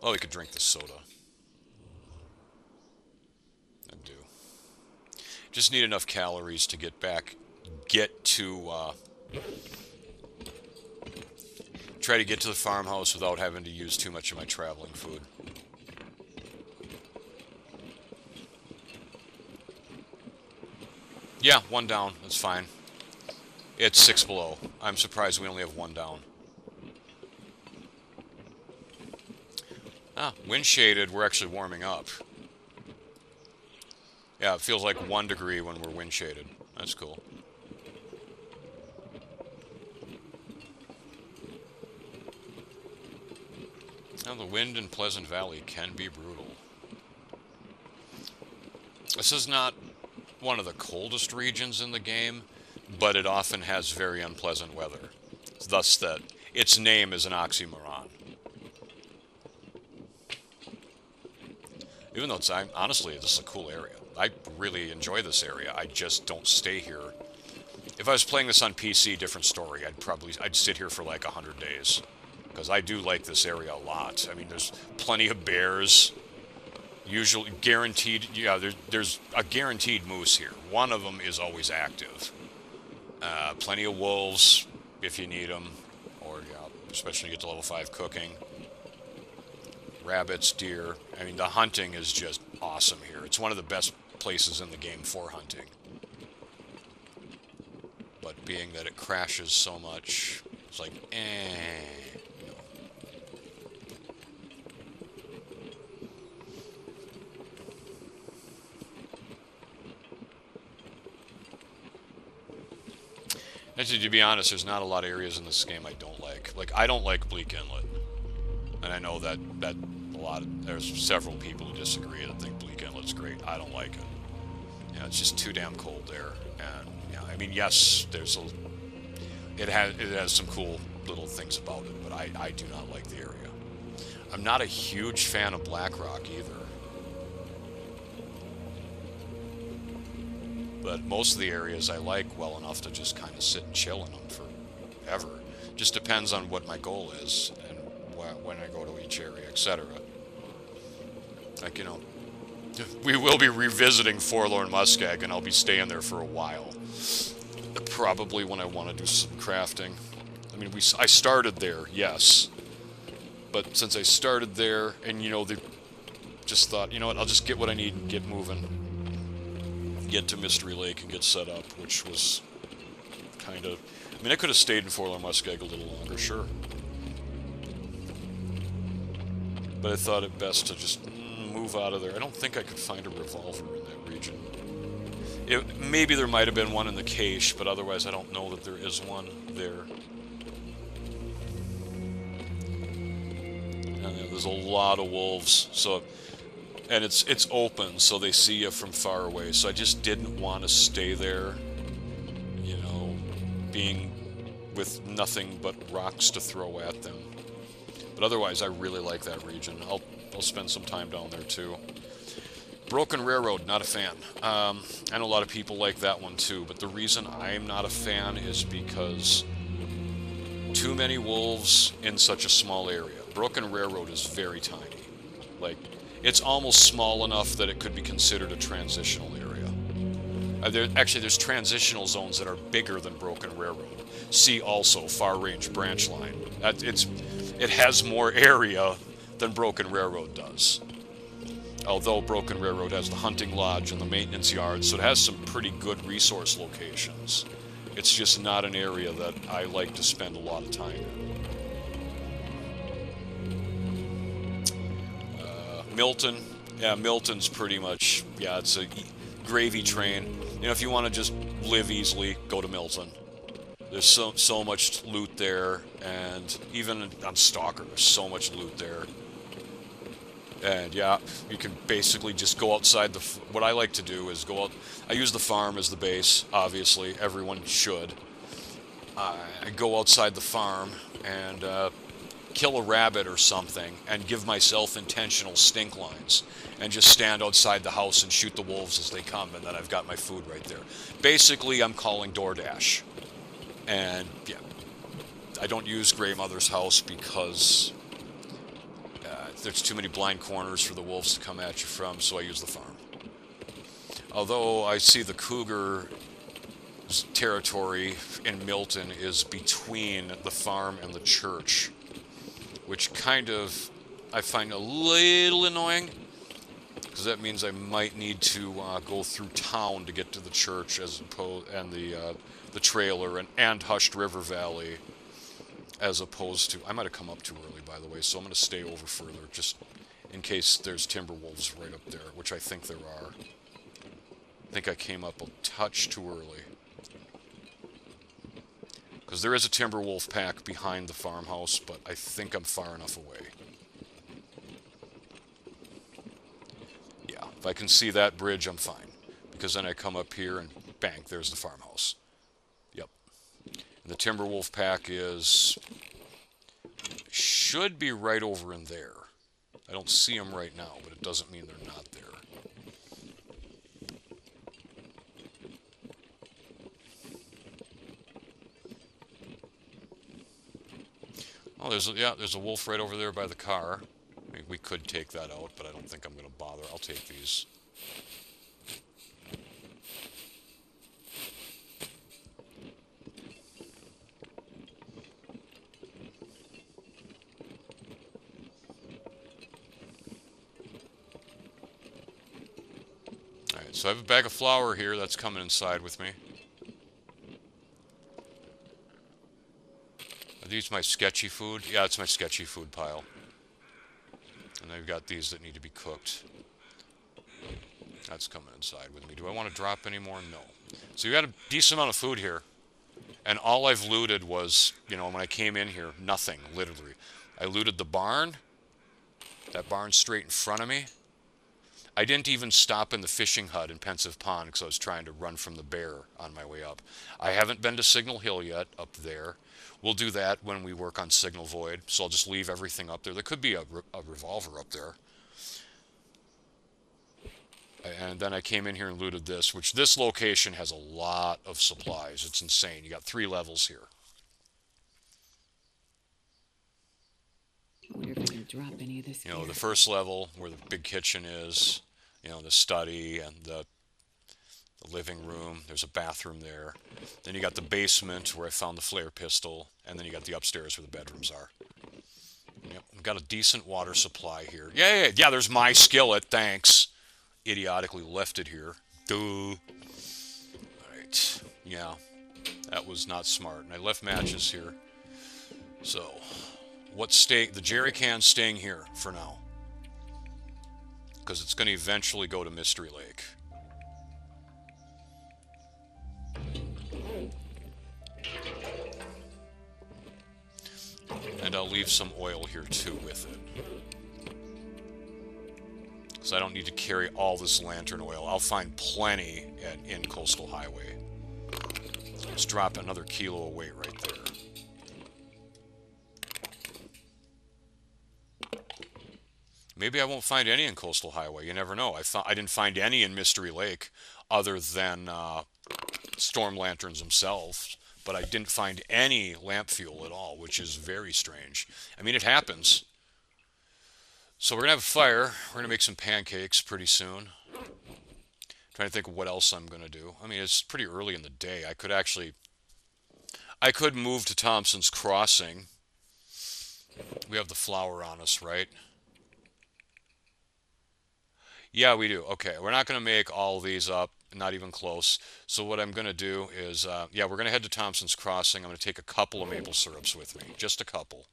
Oh, we could drink the soda. I do. Just need enough calories to get to try to get to the farmhouse without having to use too much of my traveling food. Yeah, 1 down. That's fine. It's 6 below. I'm surprised we only have 1 down. Ah, wind shaded, we're actually warming up. Yeah, it feels like 1 degree when we're wind shaded. That's cool. Now, the wind in Pleasant Valley can be brutal. This is not one of the coldest regions in the game, but it often has very unpleasant weather. Thus that its name is an oxymoron. Even though it's, honestly, this is a cool area. I really enjoy this area. I just don't stay here. If I was playing this on PC, different story. I'd sit here for like 100 days. Because I do like this area a lot. I mean, there's plenty of bears. Usually guaranteed, yeah, there's a guaranteed moose here. One of them is always active. Plenty of wolves, if you need them. Or, yeah, especially when you get to level 5 cooking. Rabbits, deer. I mean, the hunting is just awesome here. It's one of the best places in the game for hunting. But being that it crashes so much, it's like, Actually, to be honest, there's not a lot of areas in this game I don't like. Like, I don't like Bleak Inlet. And I know that there's several people who disagree that think Bleak Inlet's great. I don't like it. Yeah, it's just too damn cold there. And, yeah, I mean, yes, it has some cool little things about it, but I do not like the area. I'm not a huge fan of Blackrock either. But most of the areas I like well enough to just kind of sit and chill in them forever. Just depends on what my goal is and when I go to each area, etc. Like, you know, we will be revisiting Forlorn Muskeg, and I'll be staying there for a while. Probably when I want to do some crafting. I mean, I started there, yes. But since I started there, and, you know, they just thought, you know what, I'll just get what I need and get moving. Get to Mystery Lake and get set up, which was kind of... I mean, I could have stayed in Forlorn Muskeg a little longer, sure. But I thought it best to just move out of there. I don't think I could find a revolver in that region. Maybe there might have been one in the cache, but otherwise I don't know that there is one there. And there's a lot of wolves, so... And it's open, so they see you from far away. So I just didn't want to stay there, you know, being with nothing but rocks to throw at them. But otherwise, I really like that region. I'll spend some time down there too. Broken Railroad, not a fan. I know a lot of people like that one too, but the reason I'm not a fan is because too many wolves in such a small area. Broken Railroad is very tiny. Like, it's almost small enough that it could be considered a transitional area. Actually, there's transitional zones that are bigger than Broken Railroad. See also Far Range Branch Line. It has more area than Broken Railroad does. Although Broken Railroad has the hunting lodge and the maintenance yard, so it has some pretty good resource locations. It's just not an area that I like to spend a lot of time in. Milton, yeah, Milton's pretty much, yeah, it's a gravy train. You know, if you want to just live easily, go to Milton. There's so much loot there, and even on Stalker, there's so much loot there. And yeah, you can basically just go outside the. What I like to do is go out. I use the farm as the base. Obviously, everyone should. I go outside the farm and kill a rabbit or something, and give myself intentional stink lines, and just stand outside the house and shoot the wolves as they come, and then I've got my food right there. Basically, I'm calling DoorDash. And yeah, I don't use Grey Mother's house because there's too many blind corners for the wolves to come at you from, so I use the farm. Although I see the cougar territory in Milton is between the farm and the church, which kind of I find a little annoying, because that means I might need to go through town to get to the church, as opposed and the trailer and Hushed River Valley, as opposed to. I might have come up too early, by the way, so I'm going to stay over further just in case there's timber wolves right up there, which I think there are. I think I came up a touch too early, because there is a timber wolf pack behind the farmhouse, but I think I'm far enough away. Yeah, if I can see that bridge, I'm fine, because then I come up here and bang, there's the farmhouse. Yep. And the timber wolf pack should be right over in there. I don't see them right now, but it doesn't mean they're not there. Oh, there's a wolf right over there by the car. I mean, we could take that out, but I don't think I'm going to bother. I'll take these. Alright, so I have a bag of flour here that's coming inside with me. Are these my sketchy food? Yeah, it's my sketchy food pile. And I've got these that need to be cooked. That's coming inside with me. Do I want to drop any more? No. So you got a decent amount of food here. And all I've looted was, you know, when I came in here, nothing, literally. I looted the barn. That barn's straight in front of me. I didn't even stop in the fishing hut in Pensive Pond because I was trying to run from the bear on my way up. I haven't been to Signal Hill yet, up there. We'll do that when we work on Signal Void, so I'll just leave everything up there. There could be a revolver up there. And then I came in here and looted this, which this location has a lot of supplies. It's insane. You got 3 levels here. I wonder if I can drop any of this You know, here. the first level where the big kitchen is, you know, the study and the living room. There's a bathroom there. Then you got the basement where I found the flare pistol, and then you got the upstairs where the bedrooms are. Yep, we've got a decent water supply here. Yeah, there's my skillet, thanks. Idiotically left it here. Duh. Alright, yeah, that was not smart. And I left matches here. So, what's staying? The jerry can's staying here for now, because it's going to eventually go to Mystery Lake. And I'll leave some oil here too with it, because I don't need to carry all this lantern oil. I'll find plenty in Coastal Highway. Let's drop another kilo of weight right there. Maybe I won't find any in Coastal Highway. You never know. I didn't find any in Mystery Lake other than storm lanterns themselves. But I didn't find any lamp fuel at all, which is very strange. I mean, it happens. So we're going to have a fire. We're going to make some pancakes pretty soon. Trying to think of what else I'm going to do. I mean, it's pretty early in the day. I could move to Thompson's Crossing. We have the flour on us, right? Yeah, we do. Okay, we're not going to make all these up. Not even close. So what I'm going to do is, yeah, we're going to head to Thompson's Crossing. I'm going to take a couple of maple syrups with me. Just a couple.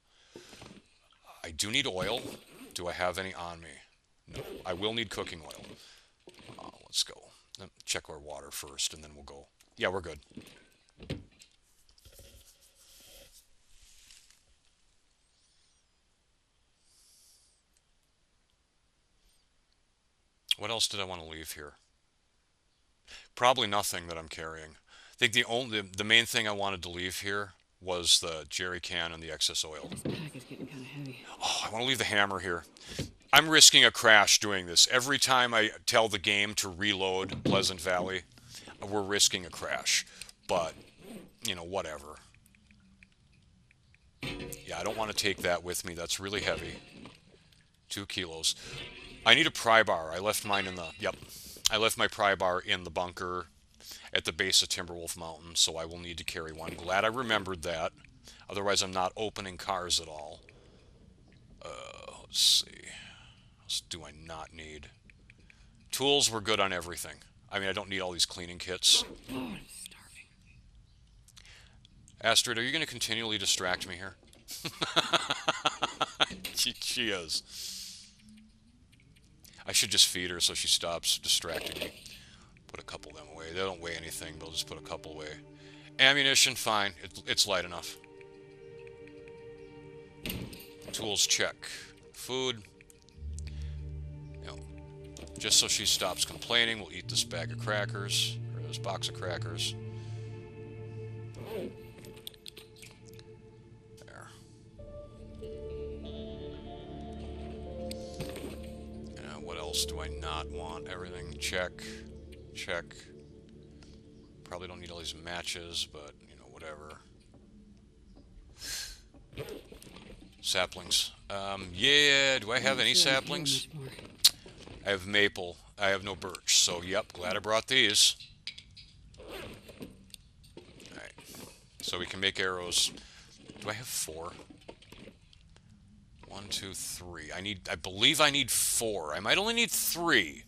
I do need oil. Do I have any on me? No. I will need cooking oil. Let's go. Check our water first, and then we'll go. Yeah, we're good. What else did I want to leave here? Probably nothing that I'm carrying. I think the main thing I wanted to leave here was the jerry can and the excess oil. This pack is getting kind of heavy. Oh, I want to leave the hammer here. I'm risking a crash doing this. Every time I tell the game to reload Pleasant Valley, we're risking a crash. But, you know, whatever. Yeah, I don't want to take that with me. That's really heavy. 2 kilos. I need a pry bar. I left mine in the... Yep. I left my pry bar in the bunker at the base of Timberwolf Mountain, so I will need to carry one. Glad I remembered that. Otherwise, I'm not opening cars at all. Let's see. What else do I not need? Tools were good on everything. I mean, I don't need all these cleaning kits. Oh, I'm starving. Astrid, are you going to continually distract me here? She is. I should just feed her so she stops distracting me. Put a couple of them away. They don't weigh anything, but I'll just put a couple away. Ammunition, fine. It's light enough. Tools, check. Food. You know, just so she stops complaining, we'll eat this bag of crackers, or this box of crackers. There. What else do I not want? Everything, check. Check. Probably don't need all these matches, but, you know, whatever. Saplings. Yeah, do I have any saplings? I have maple. I have no birch, so yep, glad I brought these. Alright. So we can make arrows. Do I have 4? 1, 2, 3. I believe I need 4. I might only need 3.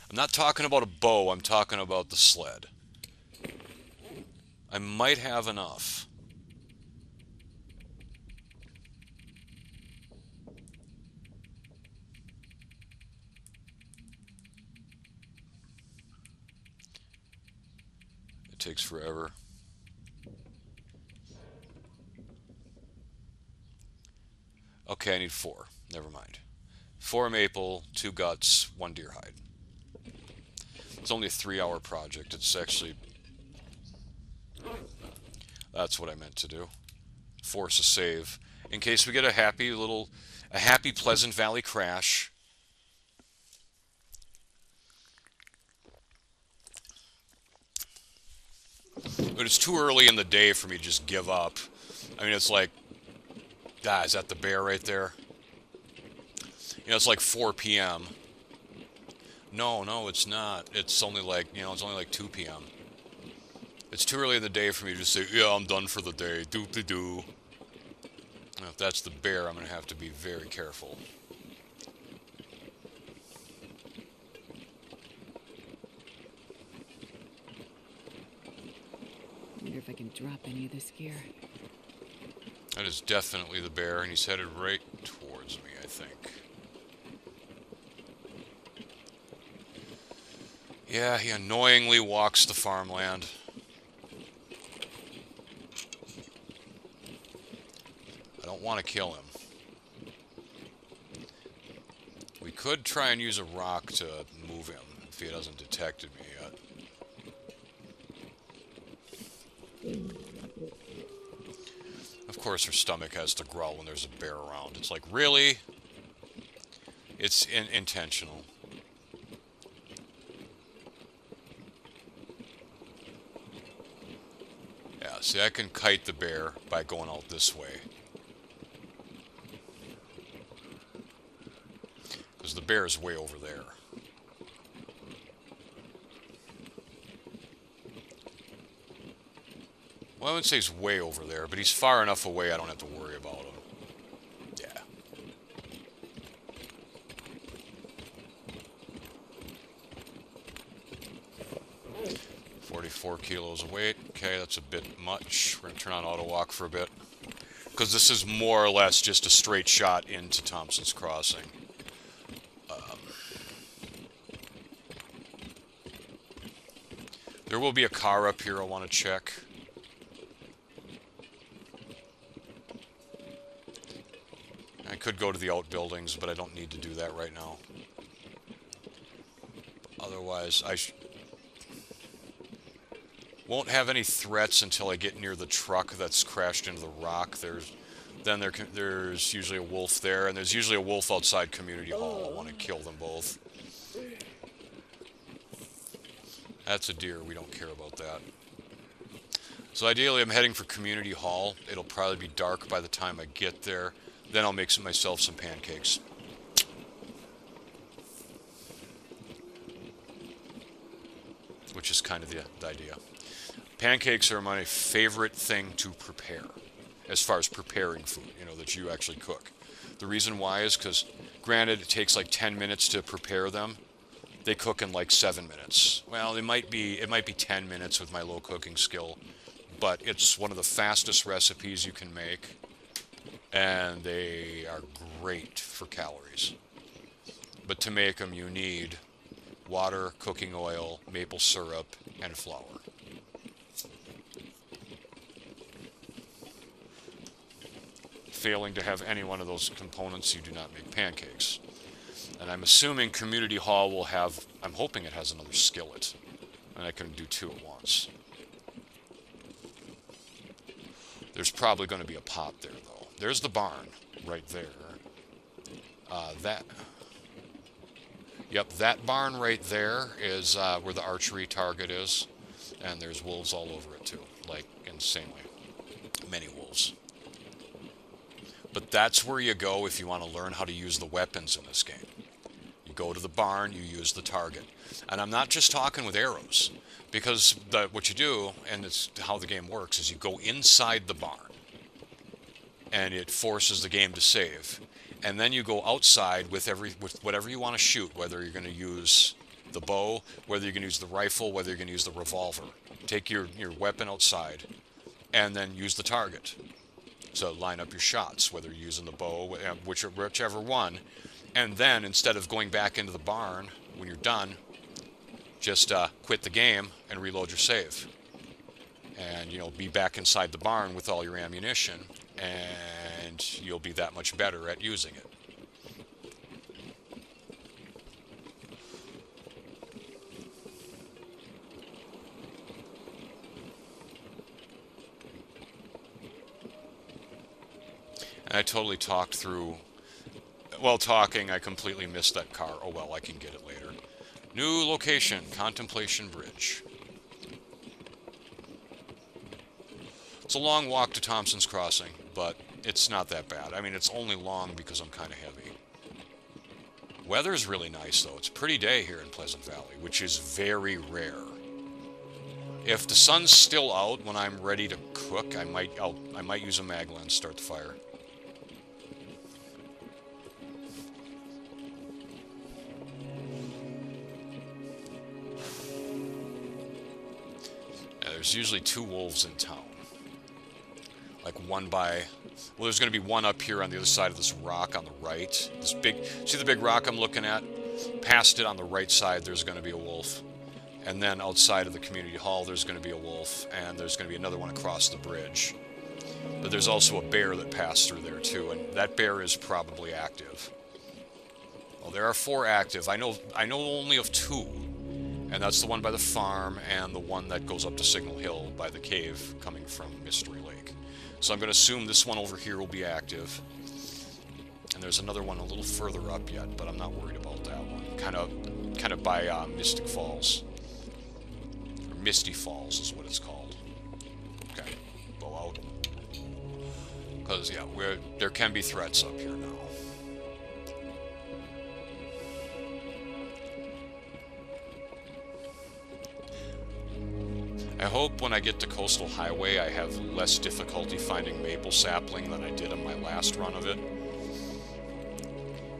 I'm not talking about a bow, I'm talking about the sled. I might have enough. It takes forever. Okay, I need 4. Never mind. 4 maple, 2 guts, 1 deer hide. It's only a 3-hour project. It's actually... That's what I meant to do. Force a save. In case we get a happy Pleasant Valley crash. But it's too early in the day for me to just give up. I mean, it's like... is that the bear right there? You know, it's like 4 p.m. No, it's not. It's only like, it's only like 2 p.m. It's too early in the day for me to just say, yeah, I'm done for the day. Doop-de-doo. If that's the bear, I'm going to have to be very careful. I wonder if I can drop any of this gear. That is definitely the bear, and he's headed right towards me, I think. Yeah, he annoyingly walks the farmland. I don't want to kill him. We could try and use a rock to move him if he hasn't detected me yet. Of course her stomach has to growl when there's a bear around. It's like, really? It's intentional. Yeah, see, I can kite the bear by going out this way. Because the bear is way over there. Well, I wouldn't say he's way over there, but he's far enough away I don't have to worry about him. Yeah. 24 kilos of weight. Okay, that's a bit much. We're going to turn on auto walk for a bit. Because this is more or less just a straight shot into Thompson's Crossing. There will be a car up here I want to check. I could go to the outbuildings, but I don't need to do that right now. Otherwise, I won't have any threats until I get near the truck that's crashed into the rock. There's usually a wolf there, and there's usually a wolf outside Community Hall. I want to kill them both. That's a deer. We don't care about that. So ideally, I'm heading for Community Hall. It'll probably be dark by the time I get there. Then I'll make myself some pancakes. Which is kind of the idea. Pancakes are my favorite thing to prepare, as far as preparing food, you know, that you actually cook. The reason why is because, granted, it takes like 10 minutes to prepare them. They cook in like 7 minutes. Well, it might be 10 minutes with my low cooking skill, but it's one of the fastest recipes you can make, and they are great for calories. But to make them, you need water, cooking oil, maple syrup, and flour. Failing to have any one of those components, you do not make pancakes. And I'm assuming Community Hall will have, I'm hoping it has another skillet, and I can do two at once. There's probably going to be a pot there, though. There's the barn, right there. Yep, that barn right there is where the archery target is, and there's wolves all over it, too, like, insanely. Many wolves. But that's where you go if you want to learn how to use the weapons in this game. You go to the barn, you use the target. And I'm not just talking with arrows, because what you do, and it's how the game works, is you go inside the barn, and it forces the game to save. And then you go outside with whatever you want to shoot, whether you're going to use the bow, whether you're going to use the rifle, whether you're going to use the revolver. Take your weapon outside, and then use the target. So line up your shots, whether you're using the bow, whichever one. And then, instead of going back into the barn when you're done, just quit the game and reload your save. And, be back inside the barn with all your ammunition, and you'll be that much better at using it. And I totally talked through... While talking, I completely missed that car. Oh well, I can get it later. New location, Contemplation Bridge. It's a long walk to Thompson's Crossing, but it's not that bad. I mean, it's only long because I'm kind of heavy. Weather's really nice, though. It's a pretty day here in Pleasant Valley, which is very rare. If the sun's still out when I'm ready to cook, I might use a mag lens to start the fire. There's usually 2 wolves in town. Like one by... Well, there's going to be one up here on the other side of this rock on the right. This big... See the big rock I'm looking at? Past it on the right side, there's going to be a wolf. And then outside of the Community Hall, there's going to be a wolf. And there's going to be another one across the bridge. But there's also a bear that passed through there, too. And that bear is probably active. Well, there are 4 active. I know only of 2. And that's the one by the farm, and the one that goes up to Signal Hill by the cave coming from Mystery Lake. So I'm going to assume this one over here will be active. And there's another one a little further up yet, but I'm not worried about that one. Kind of by Mystic Falls. Or Misty Falls is what it's called. Okay, go out. Because, yeah, there can be threats up here now. I hope when I get to Coastal Highway I have less difficulty finding maple sapling than I did on my last run of it.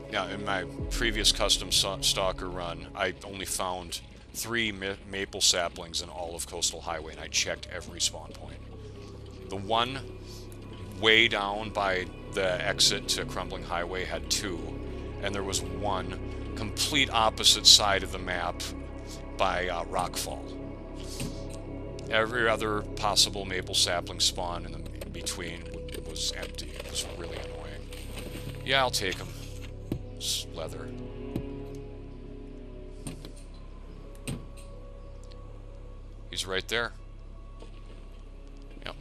Yeah, in my previous custom Stalker run, I only found 3 maple saplings in all of Coastal Highway, and I checked every spawn point. The one way down by the exit to Crumbling Highway had 2, and there was one complete opposite side of the map by Rockfall. Every other possible maple sapling spawn in between was empty. It was really annoying. Yeah, I'll take them. It's leather. He's right there. Yep.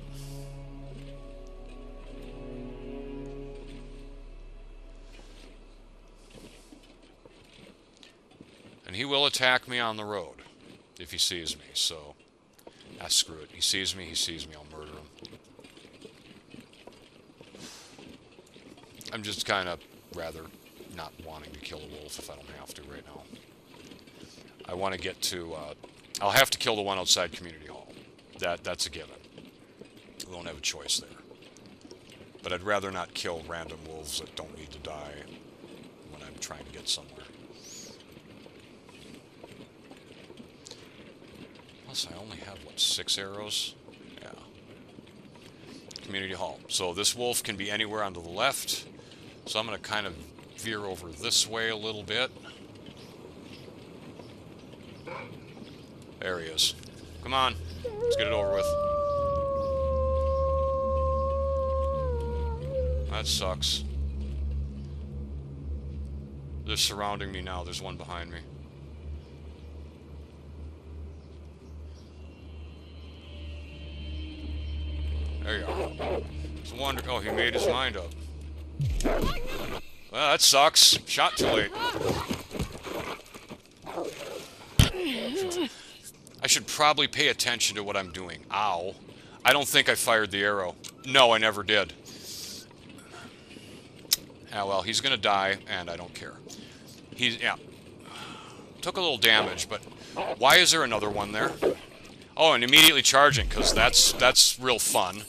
And he will attack me on the road if he sees me, so screw it. He sees me, I'll murder him. I'm just kind of rather not wanting to kill a wolf if I don't have to right now. I want to get to, I'll have to kill the one outside Community Hall. That's a given. We won't have a choice there. But I'd rather not kill random wolves that don't need to die when I'm trying to get somewhere. Plus, I only have, what, 6 arrows? Yeah. Community Hall. So this wolf can be anywhere onto the left. So I'm going to kind of veer over this way a little bit. There he is. Come on. Let's get it over with. That sucks. They're surrounding me now. There's one behind me. There you go. It's a wonder. Oh, he made his mind up. Well, that sucks. Shot too late. I should probably pay attention to what I'm doing. Ow. I don't think I fired the arrow. No, I never did. Ah, well, he's gonna die, and I don't care. Yeah. Took a little damage, but why is there another one there? Oh, and immediately charging, because that's real fun.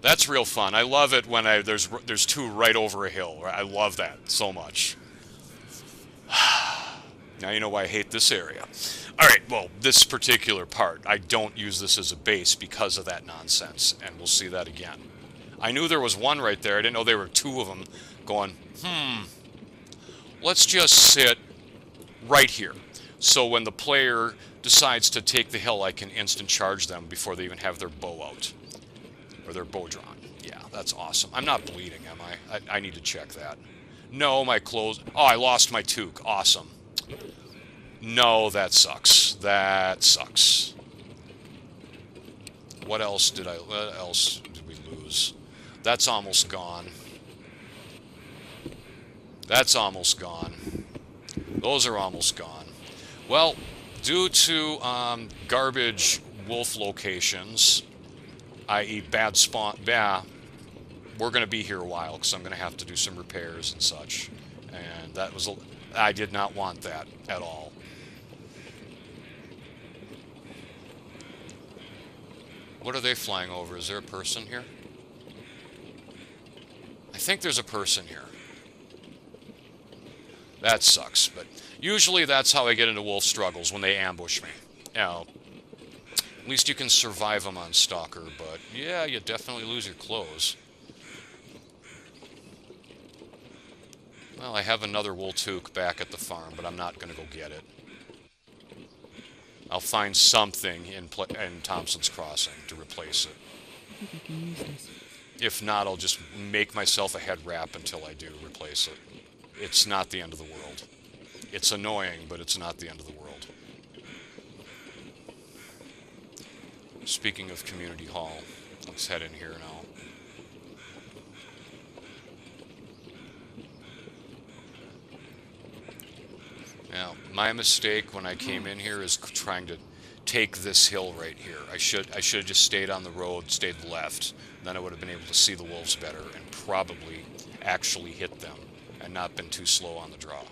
That's real fun. I love it when there's 2 right over a hill. I love that so much. Now you know why I hate this area. Alright, well, this particular part, I don't use this as a base because of that nonsense, and we'll see that again. I knew there was one right there. I didn't know there were 2 of them going, let's just sit right here. So when the player decides to take the hill, I can instant charge them before they even have their bow out. Or their bow drawn. Yeah, that's awesome. I'm not bleeding, am I? I need to check that. No, my clothes... Oh, I lost my toque. Awesome. No, that sucks. That sucks. What else did we lose? That's almost gone. That's almost gone. Those are almost gone. Well, due to garbage wolf locations, i.e. bad spawn, we're going to be here a while because I'm going to have to do some repairs and such. And that was, I did not want that at all. What are they flying over? Is there a person here? I think there's a person here. That sucks, but usually that's how I get into wolf struggles, when they ambush me. Now, at least you can survive them on Stalker, but yeah, you definitely lose your clothes. Well, I have another wool toque back at the farm, but I'm not going to go get it. I'll find something in Thompson's Crossing to replace it. I think I can use this. If not, I'll just make myself a head wrap until I do replace it. It's not the end of the world. It's annoying, but it's not the end of the world. Speaking of Community Hall, let's head in here now. Now, my mistake when I came in here is trying to take this hill right here. I should have just stayed on the road, stayed left. Then I would have been able to see the wolves better and probably actually hit them and not been too slow on the draw.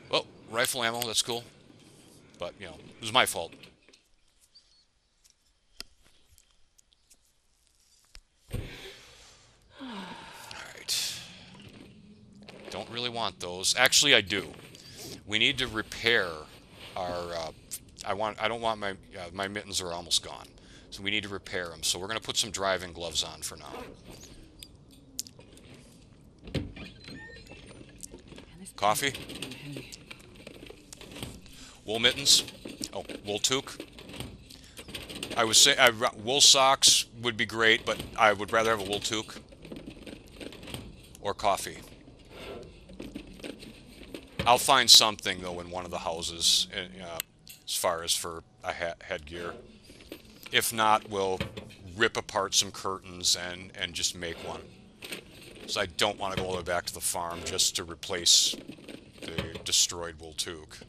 Well, rifle ammo, that's cool. But, you know, it was my fault. Alright. Don't really want those. Actually, I do. We need to repair our. I don't want my mittens are almost gone, so we need to repair them. So we're gonna put some driving gloves on for now. Coffee. Wool mittens. Oh, wool toque. I would say wool socks would be great, but I would rather have a wool toque or coffee. I'll find something though in one of the houses, as far as for a headgear. If not, we'll rip apart some curtains and just make one. So I don't want to go all the way back to the farm just to replace the destroyed wool toque.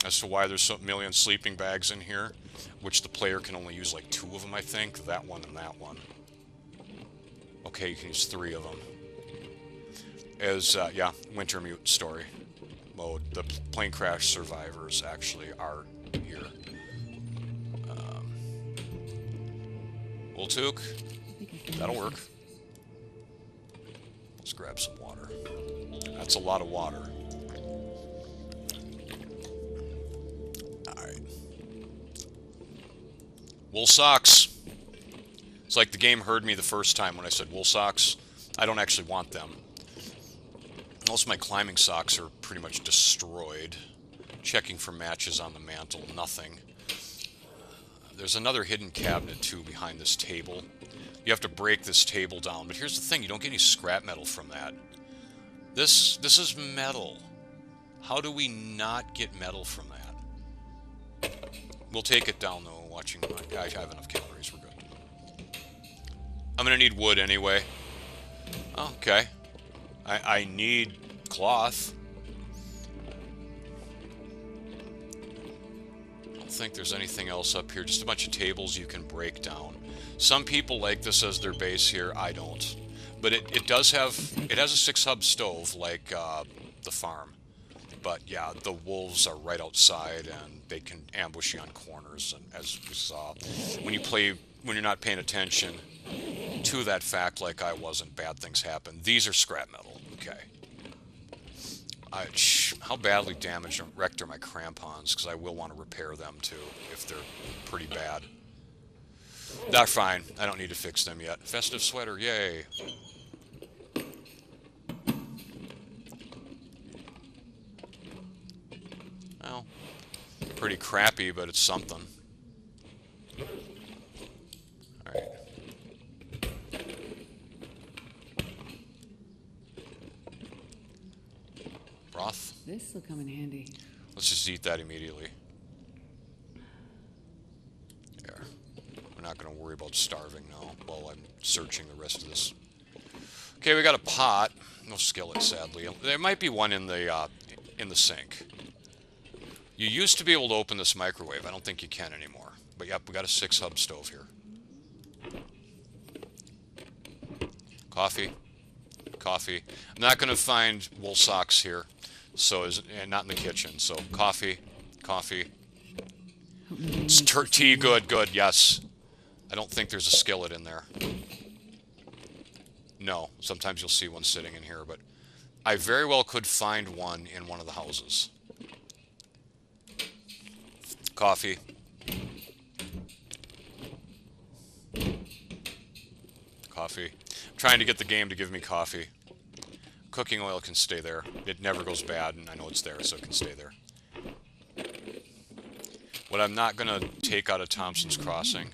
As to why there's so million sleeping bags in here, which the player can only use like 2 of them, I think. That one and that one. Okay, you can use 3 of them. As, yeah, winter mute story mode. The plane crash survivors actually are here. Wool toque. That'll work. Let's grab some water. That's a lot of water. Alright. Wool socks. It's like the game heard me the first time when I said wool socks. I don't actually want them. Most of my climbing socks are pretty much destroyed. Checking for matches on the mantle, nothing. There's another hidden cabinet too behind this table. You have to break this table down, but here's the thing, you don't get any scrap metal from that. This is metal. How do we not get metal from that? We'll take it down though, watching my... I have enough calories, we're good. I'm gonna need wood anyway. Okay. I need cloth. I don't think there's anything else up here. Just a bunch of tables you can break down. Some people like this as their base here. I don't. But it does have... It has a 6-hub stove like the farm. But yeah, the wolves are right outside and they can ambush you on corners. And as we saw, when you're not paying attention to that fact like I wasn't, bad things happen. These are scrap metal. Okay. How badly damaged and wrecked are my crampons? Because I will want to repair them too if they're pretty bad. They're fine. I don't need to fix them yet. Festive sweater, yay. Well, pretty crappy, but it's something. Alright. Broth. This will come in handy. Let's just eat that immediately. There. We're not going to worry about starving now while I'm searching the rest of this. Okay, we got a pot. No skillet, sadly. There might be one in the sink. You used to be able to open this microwave. I don't think you can anymore. But yep, we got a 6-hub stove here. Coffee. Coffee. I'm not going to find wool socks here. So and not in the kitchen. So coffee. Coffee. Tea, good, good, yes. I don't think there's a skillet in there. No, sometimes you'll see one sitting in here, but I very well could find one in one of the houses. Coffee. Coffee. I'm trying to get the game to give me coffee. Cooking oil can stay there. It never goes bad, and I know it's there, so it can stay there. What I'm not going to take out of Thompson's Crossing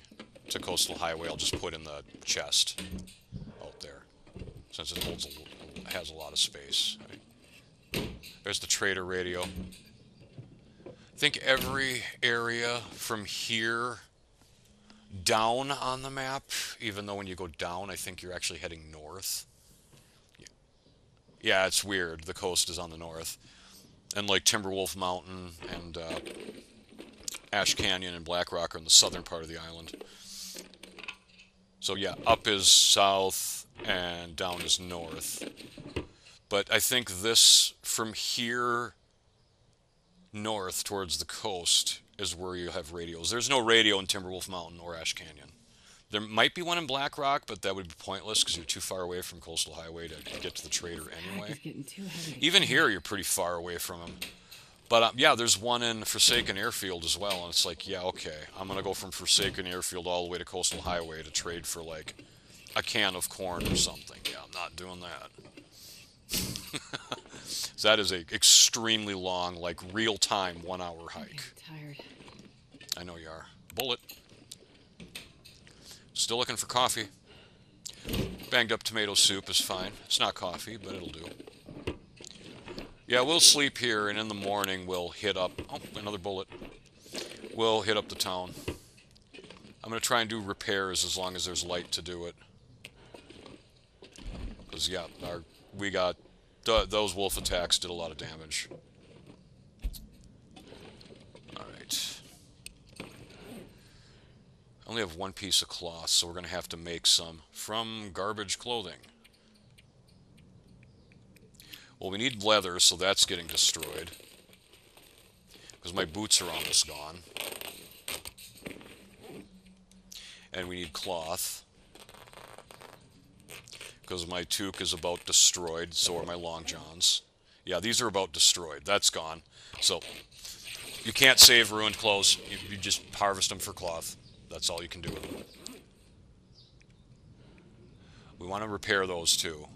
to Coastal Highway, I'll just put in the chest out there, since it has a lot of space. There's the trader radio. I think every area from here down on the map, even though when you go down, I think you're actually heading north. Yeah, it's weird. The coast is on the north. And like Timberwolf Mountain and Ash Canyon and Black Rock are in the southern part of the island. So yeah, up is south and down is north. But I think this, from here north towards the coast, is where you have radios. There's no radio in Timberwolf Mountain or Ash Canyon. There might be one in Black Rock, but that would be pointless because you're too far away from Coastal Highway to get to the trader anyway. It's getting too heavy to Even carry. here, you're pretty far away from them. But yeah, there's one in Forsaken Airfield as well, and it's like, yeah, okay, I'm gonna go from Forsaken Airfield all the way to Coastal Highway to trade for like a can of corn or something. Yeah, I'm not doing that. So that is a extremely long, like real-time 1-hour I'm hike. tired. I know you are. Bullet. Still looking for coffee. Banged up tomato soup is fine. It's not coffee, but it'll do. Yeah, we'll sleep here, and in the morning we'll hit up... Oh, another bullet. We'll hit up the town. I'm going to try and do repairs as long as there's light to do it. Because, yeah, we got... those wolf attacks did a lot of damage. Alright. I only have one piece of cloth, so we're going to have to make some from garbage clothing. Well, we need leather, so that's getting destroyed. Because my boots are almost gone. And we need cloth. Because my toque is about destroyed, so are my long johns. Yeah, these are about destroyed. That's gone. So, you can't save ruined clothes. You just harvest them for cloth. That's all you can do with them. We want to repair those too.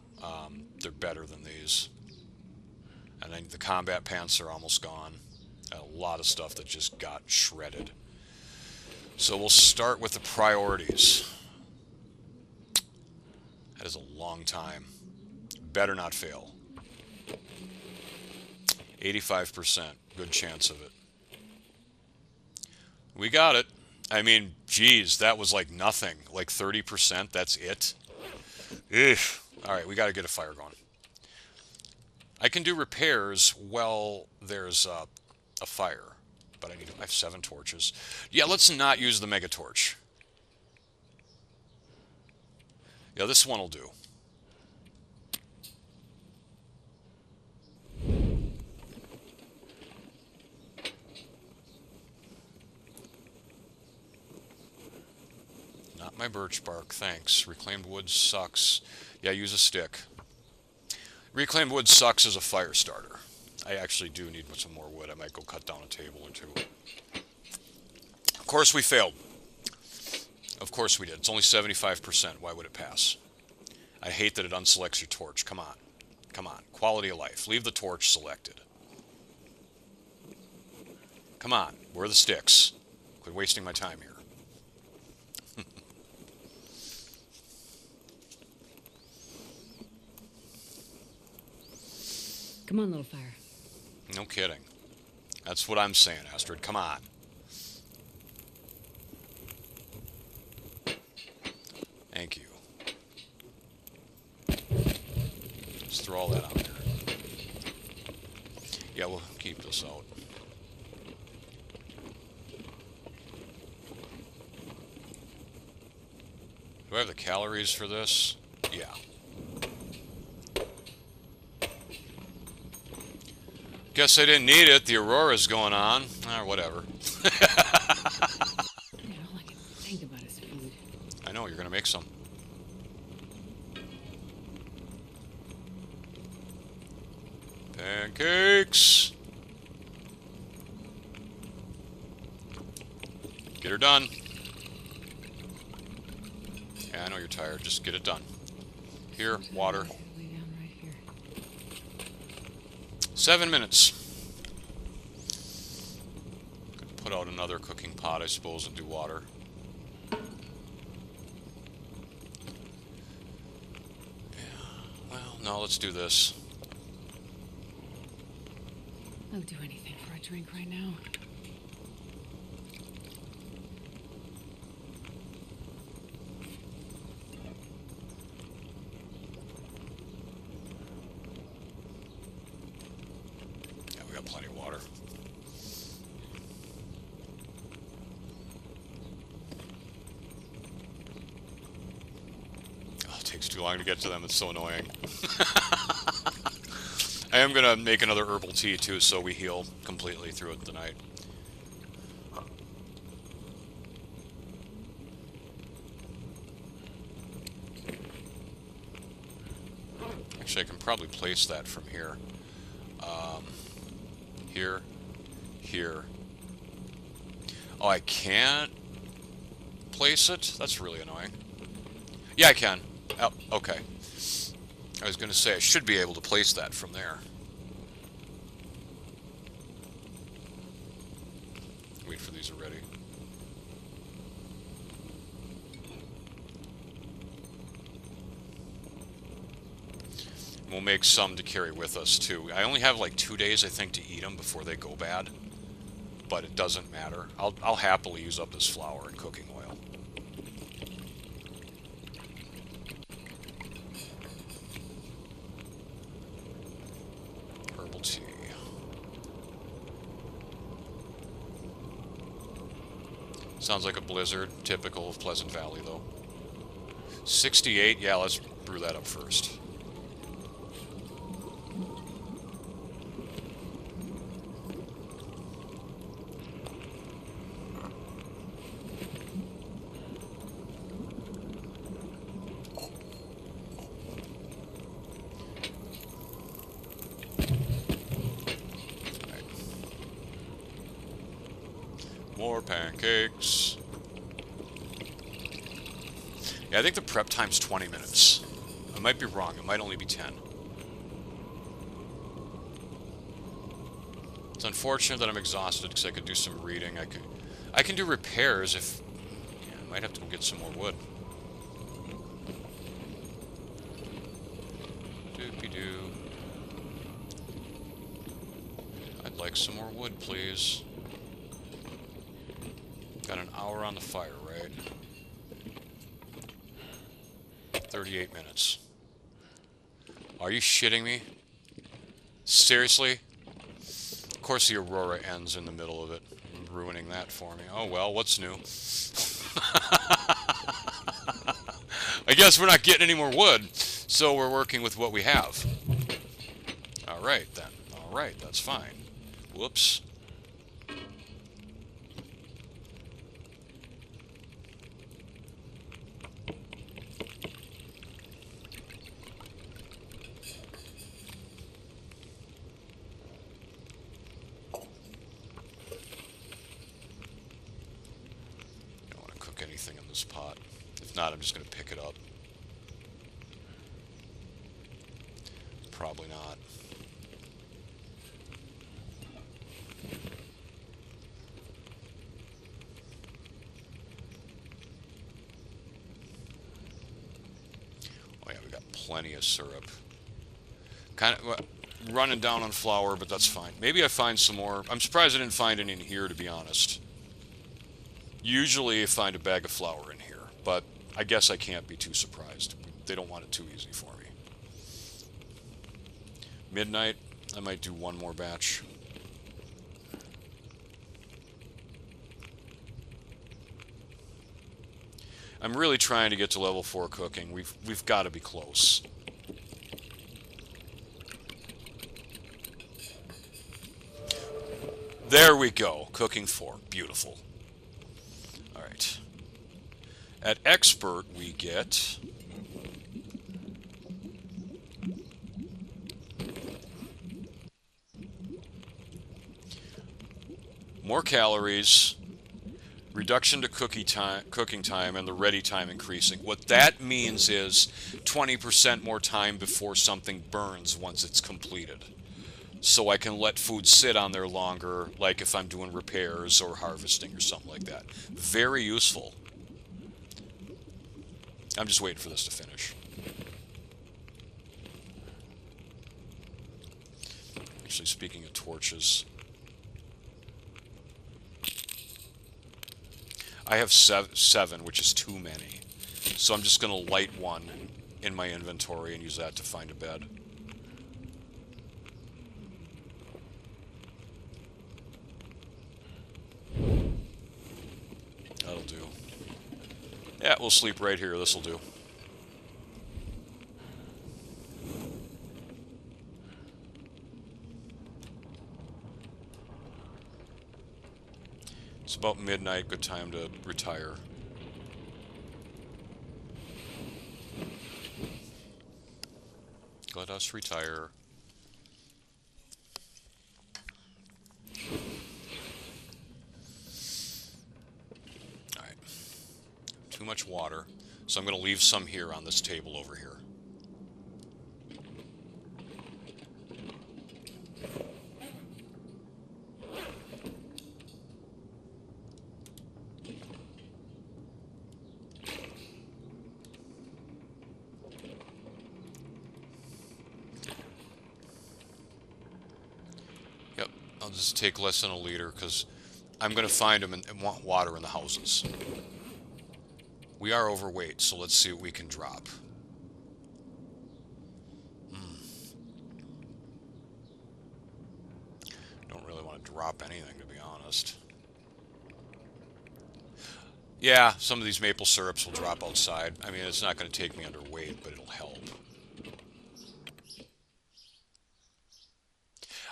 They're better than these. And then the combat pants are almost gone. A lot of stuff that just got shredded. So we'll start with the priorities. That is a long time. Better not fail. 85%. Good chance of it. We got it. I mean, geez, that was like nothing. Like 30%, that's it. Ugh. Alright, we got to get a fire going. I can do repairs while there's a fire. But I have 7 torches. Yeah, let's not use the mega torch. Yeah, this one will do. Not my birch bark, thanks. Reclaimed wood sucks. Yeah, use a stick. Reclaimed wood sucks as a fire starter. I actually do need some more wood. I might go cut down a table or two. Of course we failed. Of course we did. It's only 75%. Why would it pass? I hate that it unselects your torch. Come on. Come on. Quality of life. Leave the torch selected. Come on. Where are the sticks? Quit wasting my time here. Come on, little fire. No kidding. That's what I'm saying, Astrid. Come on. Thank you. Let's throw all that out there. Yeah, we'll keep this out. Do I have the calories for this? Yeah. Guess I didn't need it. The Aurora's going on. Or whatever. Man, all I can think about is food. I know, you're going to make some. Pancakes! Get her done. Yeah, I know you're tired. Just get it done. Here, water. Lay down right here. 7 minutes. Could put out another cooking pot, I suppose, and do water. Yeah, well, no, let's do this. I'll do anything for a drink right now. Yeah, we got plenty of water. Oh, it takes too long to get to them. It's so annoying. I am going to make another herbal tea, too, so we heal completely through the night. Actually, I can probably place that from here. Here, here. Oh, I can't place it? That's really annoying. Yeah, I can. Oh, okay. I was going to say I should be able to place that from there. Wait for these already. We'll make some to carry with us too. I only have like 2 days, I think, to eat them before they go bad. But it doesn't matter. I'll happily use up this flour and cooking oil. Herbal tea. Sounds like a blizzard, typical of Pleasant Valley though. 68, yeah, let's brew that up first. More pancakes. Yeah, I think the prep time's 20 minutes. I might be wrong. It might only be 10. It's unfortunate that I'm exhausted because I could do some reading. I can do repairs if... Yeah, I might have to go get some more wood. Doopy-doo. I'd like some more wood, please. Got an hour on the fire, right? 38 minutes. Are you shitting me? Seriously? Of course the Aurora ends in the middle of it, ruining that for me. Oh well, what's new? I guess we're not getting any more wood, so we're working with what we have. Alright then. Alright, that's fine. Whoops. Anything in this pot. If not, I'm just going to pick it up. Probably not. Oh yeah, we got plenty of syrup. Kind of running down on flour, but that's fine. Maybe I find some more. I'm surprised I didn't find any in here, to be honest. Usually I find a bag of flour in here, but I guess I can't be too surprised. They don't want it too easy for me. Midnight, I might do one more batch. I'm really trying to get to level 4 cooking. We've got to be close. There we go. Cooking 4. Beautiful. Alright. At Expert, we get... more calories, reduction to cooking time, and the ready time increasing. What that means is 20% more time before something burns once it's completed. So I can let food sit on there longer, like if I'm doing repairs or harvesting or something like that. Very useful. I'm just waiting for this to finish. Actually, speaking of torches, I have seven, which is too many. So I'm just going to light one in my inventory and use that to find a bed. That'll do. Yeah, we'll sleep right here. This'll do. It's about midnight. Good time to retire. Let us retire. Alright. Too much water. So I'm going to leave some here on this table over here. Yep, I'll just take less than a liter because I'm going to find them and want water in the houses. We are overweight, so let's see what we can drop. Don't really want to drop anything, to be honest. Yeah, some of these maple syrups will drop outside. I mean, it's not going to take me underweight, but it'll help.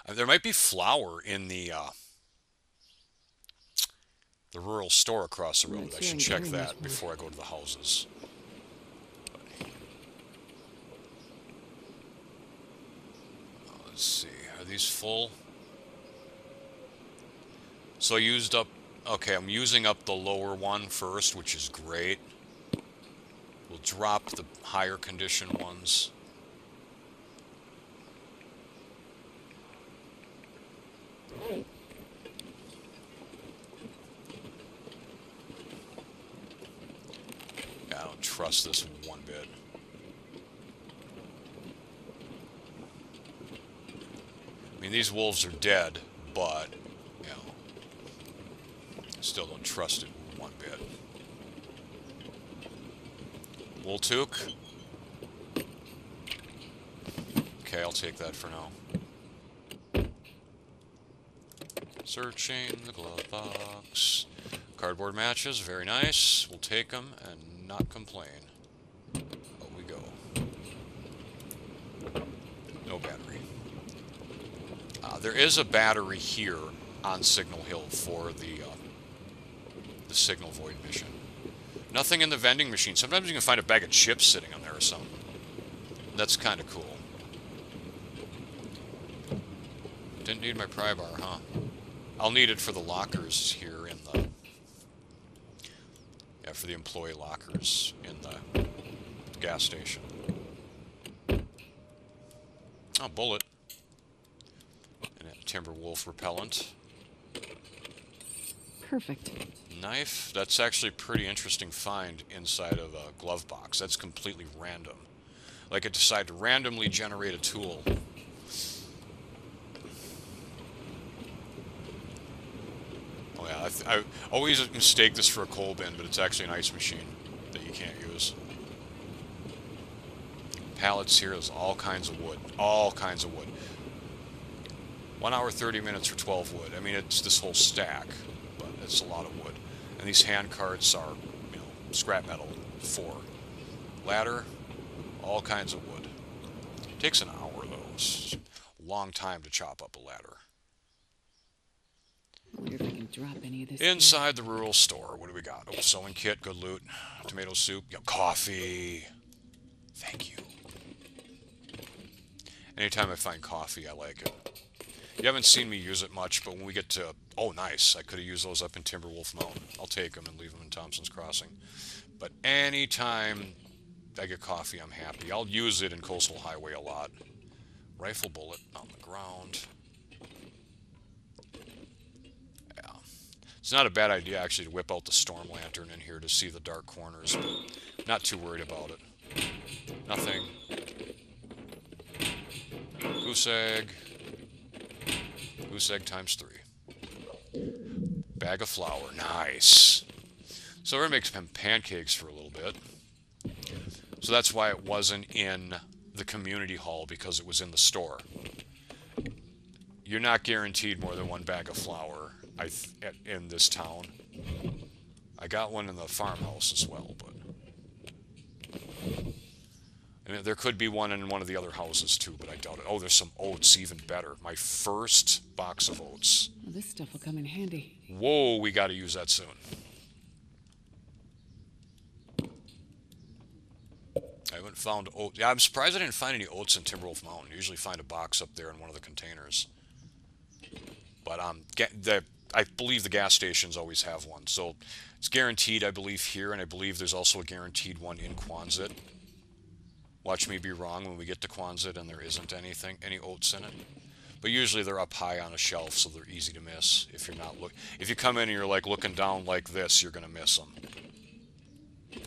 There might be flour in the rural store across the road. I should check that before I go to the houses. Let's see. Are these full? So I used up... Okay, I'm using up the lower one first, which is great. We'll drop the higher condition ones. Yeah, I don't trust this one bit. I mean, these wolves are dead, but, you know, still don't trust it one bit. Wooltook. Okay, I'll take that for now. Searching the glove box. Cardboard matches, very nice. We'll take them and not complain. Out we go. No battery. There is a battery here on Signal Hill for the Signal Void mission. Nothing in the vending machine. Sometimes you can find a bag of chips sitting on there or something. That's kind of cool. Didn't need my pry bar, huh? I'll need it for the lockers here in the... Yeah, for the employee lockers in the gas station. Oh, bullet. And a timber wolf repellent. Perfect. Knife. That's actually a pretty interesting find inside of a glove box. That's completely random. Like it decided to randomly generate a tool. Oh yeah, I always mistake this for a coal bin, but it's actually an ice machine that you can't use. Pallets here, there's all kinds of wood. All kinds of wood. 1 hour, 30 minutes for 12 wood. I mean, it's this whole stack, but it's a lot of wood. And these hand carts are, you know, scrap metal 4. Ladder, all kinds of wood. It takes an hour, though. It's a long time to chop up a ladder. I wonder if I can drop any of this. Inside the rural store, what do we got? Oh, sewing kit, good loot. Tomato soup, yeah, coffee. Thank you. Anytime I find coffee, I like it. You haven't seen me use it much, but when we get to... Oh, nice. I could have used those up in Timberwolf Mountain. I'll take them and leave them in Thompson's Crossing. But anytime I get coffee, I'm happy. I'll use it in Coastal Highway a lot. Rifle bullet on the ground. Yeah. It's not a bad idea, actually, to whip out the storm lantern in here to see the dark corners, but not too worried about it. Nothing. Goose egg. Goose egg times 3. Bag of flour. Nice. So we're going to make some pancakes for a little bit. So that's why it wasn't in the community hall, because it was in the store. You're not guaranteed more than 1 bag of flour in this town. I got one in the farmhouse as well, but... And there could be one in one of the other houses too, but I doubt it. Oh, there's some oats, even better. My first box of oats. Well, this stuff will come in handy. Whoa, we got to use that soon. I haven't found oats. Yeah, I'm surprised I didn't find any oats in Timberwolf Mountain. You usually find a box up there in one of the containers. But I believe the gas stations always have one. So it's guaranteed, I believe, here, and I believe there's also a guaranteed one in Quonset. Watch me be wrong when we get to Quonset and there isn't any oats in it. But usually they're up high on a shelf, so they're easy to miss. If you're not if you come in and you're like looking down like this, you're gonna miss them.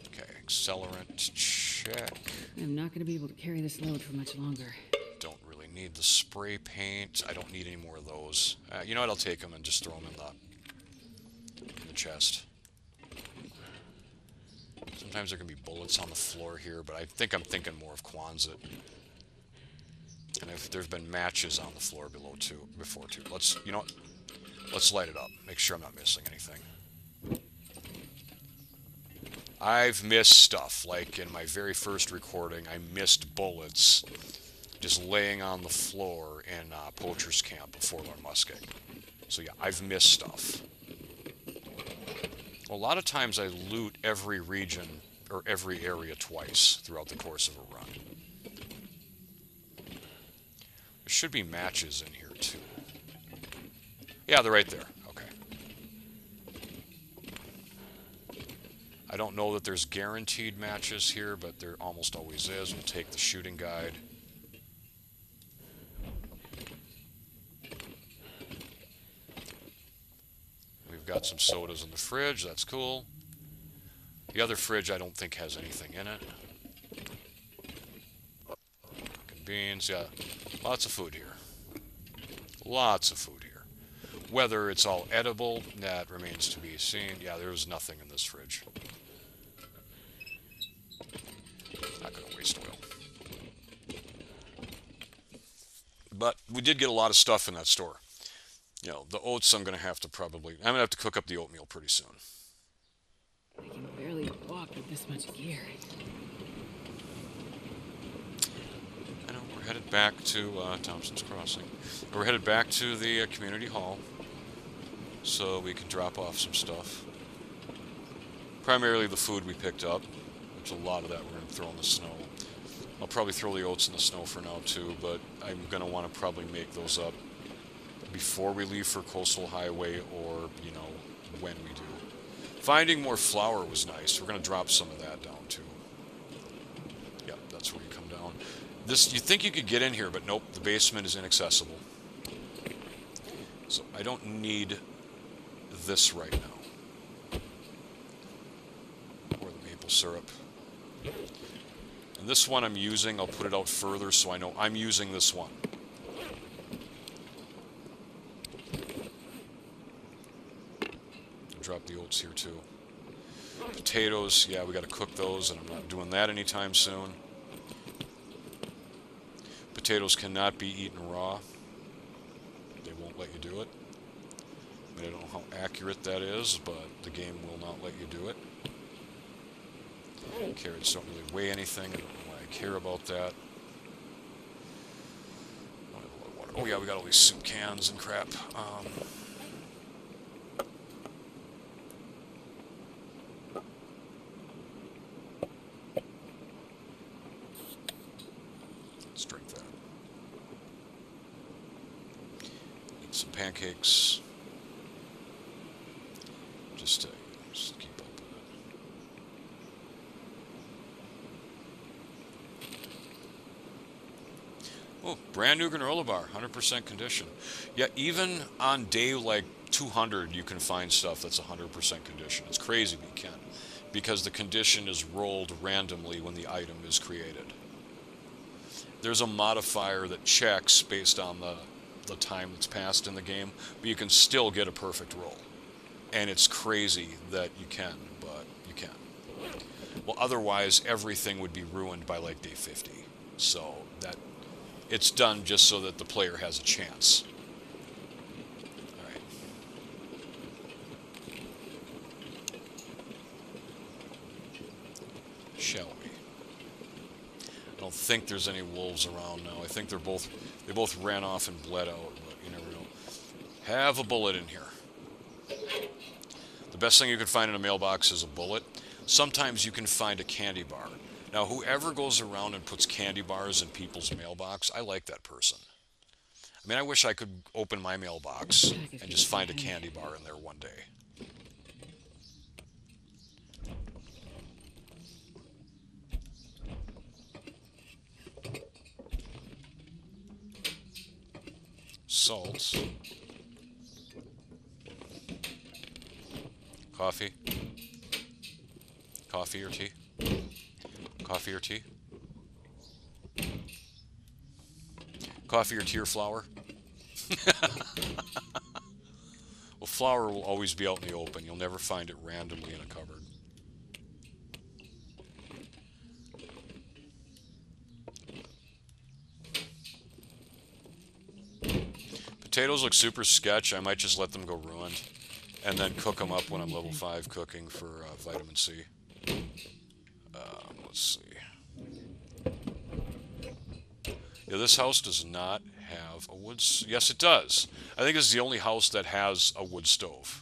Okay, accelerant check. I'm not going to be able to carry this load for much longer. Don't really need the spray paint. I don't need any more of those. You know what? I'll take them and just throw them in the chest. Sometimes there can be bullets on the floor here, but I think I'm thinking more of Quonset. And if there's been matches on the floor before too. You know what? Let's light it up. Make sure I'm not missing anything. I've missed stuff. Like in my very first recording, I missed bullets just laying on the floor in Poacher's Camp before Lord Musket. So yeah, I've missed stuff. A lot of times I loot every region or every area twice throughout the course of a run. There should be matches in here too. Yeah, they're right there. Okay. I don't know that there's guaranteed matches here, but there almost always is. We'll take the shooting guide. We've got some sodas in the fridge. That's cool. The other fridge I don't think has anything in it. Beans, yeah. Lots of food here. Lots of food here. Whether it's all edible, that remains to be seen. Yeah, there's nothing in this fridge. Not going to waste oil. But we did get a lot of stuff in that store. You know, the oats I'm going to have to cook up the oatmeal pretty soon. I can barely walk with this much gear. I know, we're headed back to Thompson's Crossing. We're headed back to the community hall so we can drop off some stuff. Primarily the food we picked up, which a lot of that we're going to throw in the snow. I'll probably throw the oats in the snow for now too, but I'm going to want to probably make those up before we leave for Coastal Highway or, you know, when we do. Finding more flour was nice. We're going to drop some of that down too. Yep, that's where you come down. You think you could get in here, but nope, the basement is inaccessible. So I don't need this right now. Or the maple syrup. And this one I'm using, I'll put it out further so I know I'm using this one. Drop the oats here too. Potatoes, yeah, we got to cook those, and I'm not doing that anytime soon. Potatoes cannot be eaten raw. They won't let you do it. I mean, I don't know how accurate that is, but the game will not let you do it. Carrots don't really weigh anything. I don't know why I care about that. Oh yeah, we got all these soup cans and crap. Let's drink that. Eat some pancakes. Just keep up with it. Oh, brand new granola bar, 100% condition. Yeah, even on day like 200, you can find stuff that's 100% condition. It's crazy, but you can. Because the condition is rolled randomly when the item is created. There's a modifier that checks based on the time that's passed in the game, but you can still get a perfect roll. And it's crazy that you can, but you can. Well, otherwise, everything would be ruined by like day 50. So that it's done just so that the player has a chance. All right. Shall we? I don't think there's any wolves around now. I think they both ran off and bled out, but you never know. Have a bullet in here. The best thing you can find in a mailbox is a bullet. Sometimes you can find a candy bar. Now, whoever goes around and puts candy bars in people's mailbox, I like that person. I mean, I wish I could open my mailbox and just find a candy bar in there one day. Salt. Coffee. Coffee or tea? Coffee or tea? Coffee or tea or flour? Well, flour will always be out in the open. You'll never find it randomly in a cupboard. Potatoes look super sketch. I might just let them go ruined and then cook them up when I'm level 5 cooking for vitamin C. Let's see. Yeah, this house does not have a wood... Yes, it does. I think it's the only house that has a wood stove.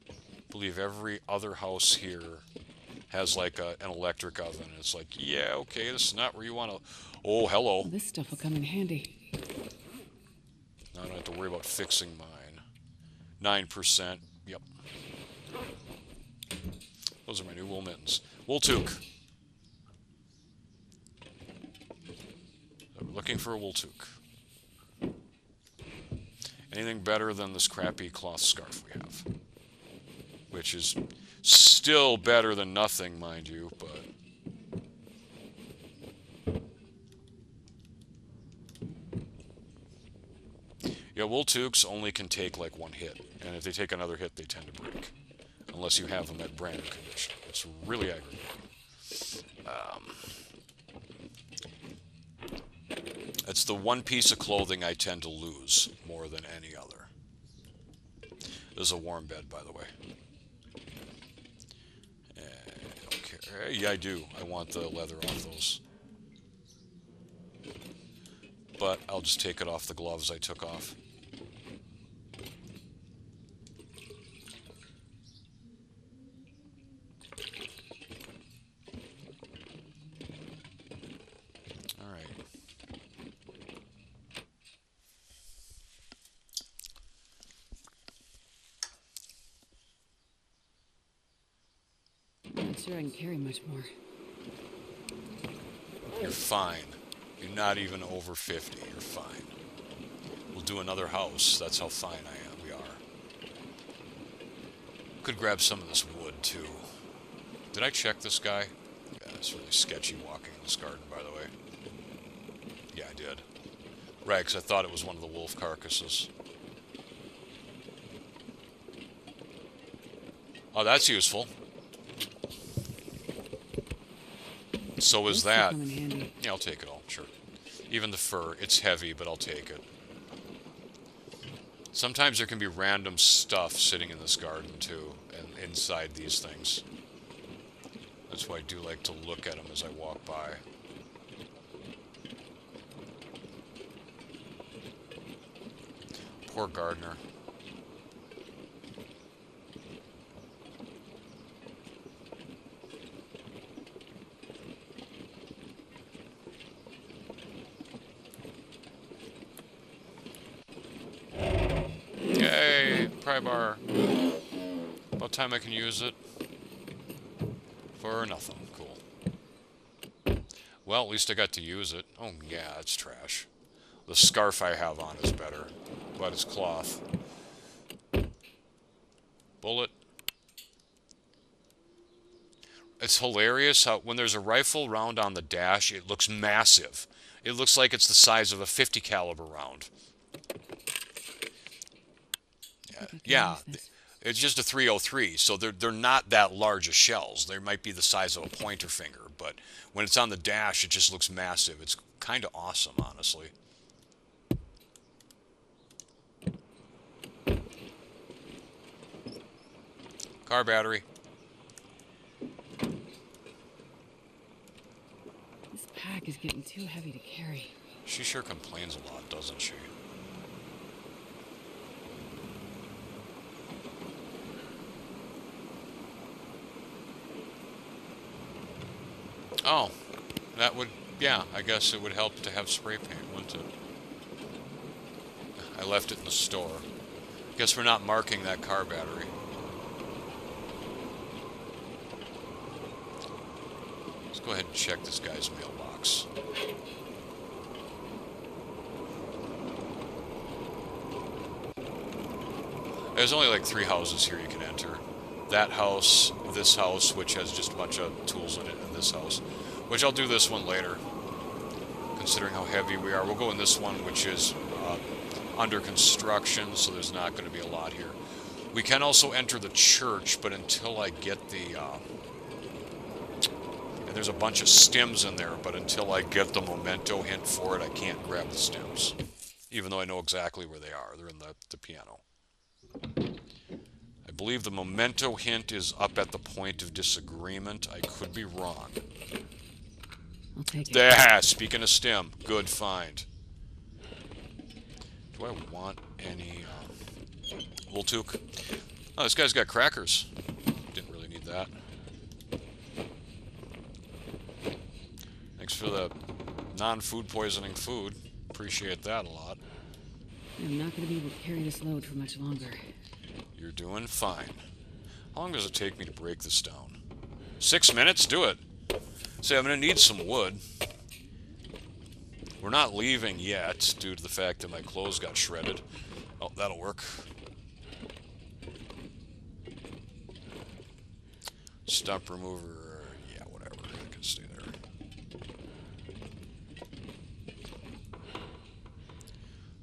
I believe every other house here has like an electric oven. It's like, yeah, okay, this is not where you want to... Oh, hello. This stuff will come in handy. Now I don't have to worry about fixing mine. 9%. Yep. Those are my new wool mittens. Wool toque. So we're looking for a wool toque. Anything better than this crappy cloth scarf we have. Which is still better than nothing, mind you, but... Yeah, wool toques only can take like one hit, and if they take another hit, they tend to break. Unless you have them at brand new condition. It's really aggravating. It's the one piece of clothing I tend to lose more than any other. This is a warm bed, by the way. Okay. Yeah, I do. I want the leather off those. But I'll just take it off the gloves I took off. Not sure I can carry much more. You're fine. You're not even over 50. You're fine. We'll do another house. That's how fine I am. We are. Could grab some of this wood, too. Did I check this guy? Yeah, it's really sketchy walking in this garden, by the way. Yeah, I did. Right, 'cause I thought it was one of the wolf carcasses. Oh, that's useful. So is that. Yeah, I'll take it all, sure. Even the fur, it's heavy, but I'll take it. Sometimes there can be random stuff sitting in this garden, too, and inside these things. That's why I do like to look at them as I walk by. Poor gardener. Yay, pry bar. About time I can use it. For nothing. Cool. Well, at least I got to use it. Oh, yeah, it's trash. The scarf I have on is better, but it's cloth. Bullet. It's hilarious how when there's a rifle round on the dash, it looks massive. It looks like it's the size of a 50 caliber round. Yeah, it's just a 303, so they're not that large of shells. They might be the size of a pointer finger, but when it's on the dash, it just looks massive. It's kind of awesome, honestly. Car battery. This pack is getting too heavy to carry. She sure complains a lot, doesn't she? Oh, that would, yeah, I guess it would help to have spray paint, wouldn't it? I left it in the store. Guess we're not marking that car battery. Let's go ahead and check this guy's mailbox. There's only like 3 houses here you can enter. That house, this house, which has just a bunch of tools in it, and this house. Which I'll do this one later, considering how heavy we are. We'll go in this one, which is under construction, so there's not going to be a lot here. We can also enter the church, but until I get the... and there's a bunch of stims in there, but until I get the memento hint for it, I can't grab the stims. Even though I know exactly where they are. They're in the piano. I believe the memento hint is up at the point of disagreement. I could be wrong. I'll take it. Yeah, speaking of stim, good find. Do I want any Woltuk? Oh, this guy's got crackers. Didn't really need that. Thanks for the non-food poisoning food. Appreciate that a lot. I'm not going to be able to carry this load for much longer. You're doing fine. How long does it take me to break this down? 6 minutes? Do it. See, I'm going to need some wood. We're not leaving yet, due to the fact that my clothes got shredded. Oh, that'll work. Stump remover, yeah, whatever. I can stay there.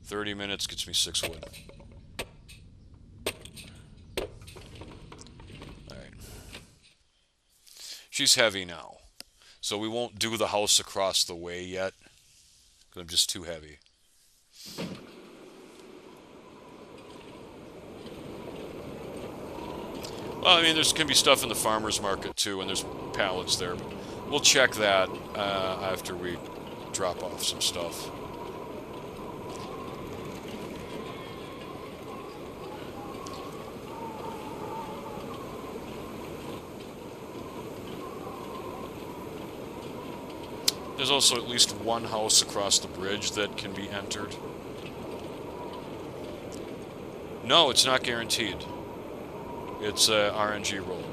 $30 gets me 6 wood. Alright. She's heavy now. So we won't do the house across the way yet. Because I'm just too heavy. Well, I mean, there's going to be stuff in the farmer's market too, and there's pallets there. But we'll check that after we drop off some stuff. There's also at least one house across the bridge that can be entered. No, it's not guaranteed. It's a RNG roll.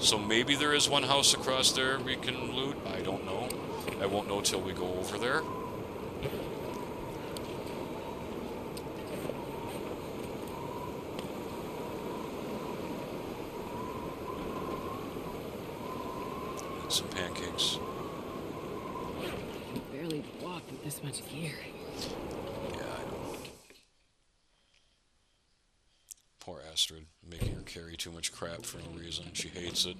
So maybe there is one house across there we can loot. I don't know. I won't know till we go over there. Some pancakes. Barely walked with this much gear. Yeah, I know. Poor Astrid, making her carry too much crap for no reason. She hates it.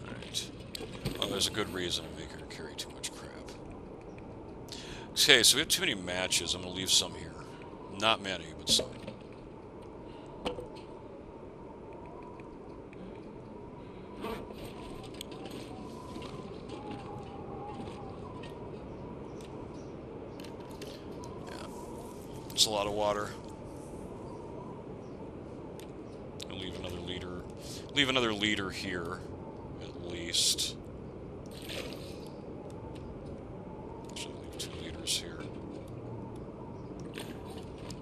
Alright. Well, there's a good reason to make her carry too much crap. Okay, so we have too many matches. I'm going to leave some here. Not many, but some. It's a lot of water. I'll leave another liter. Leave another liter here, at least. Actually, leave 2 liters here.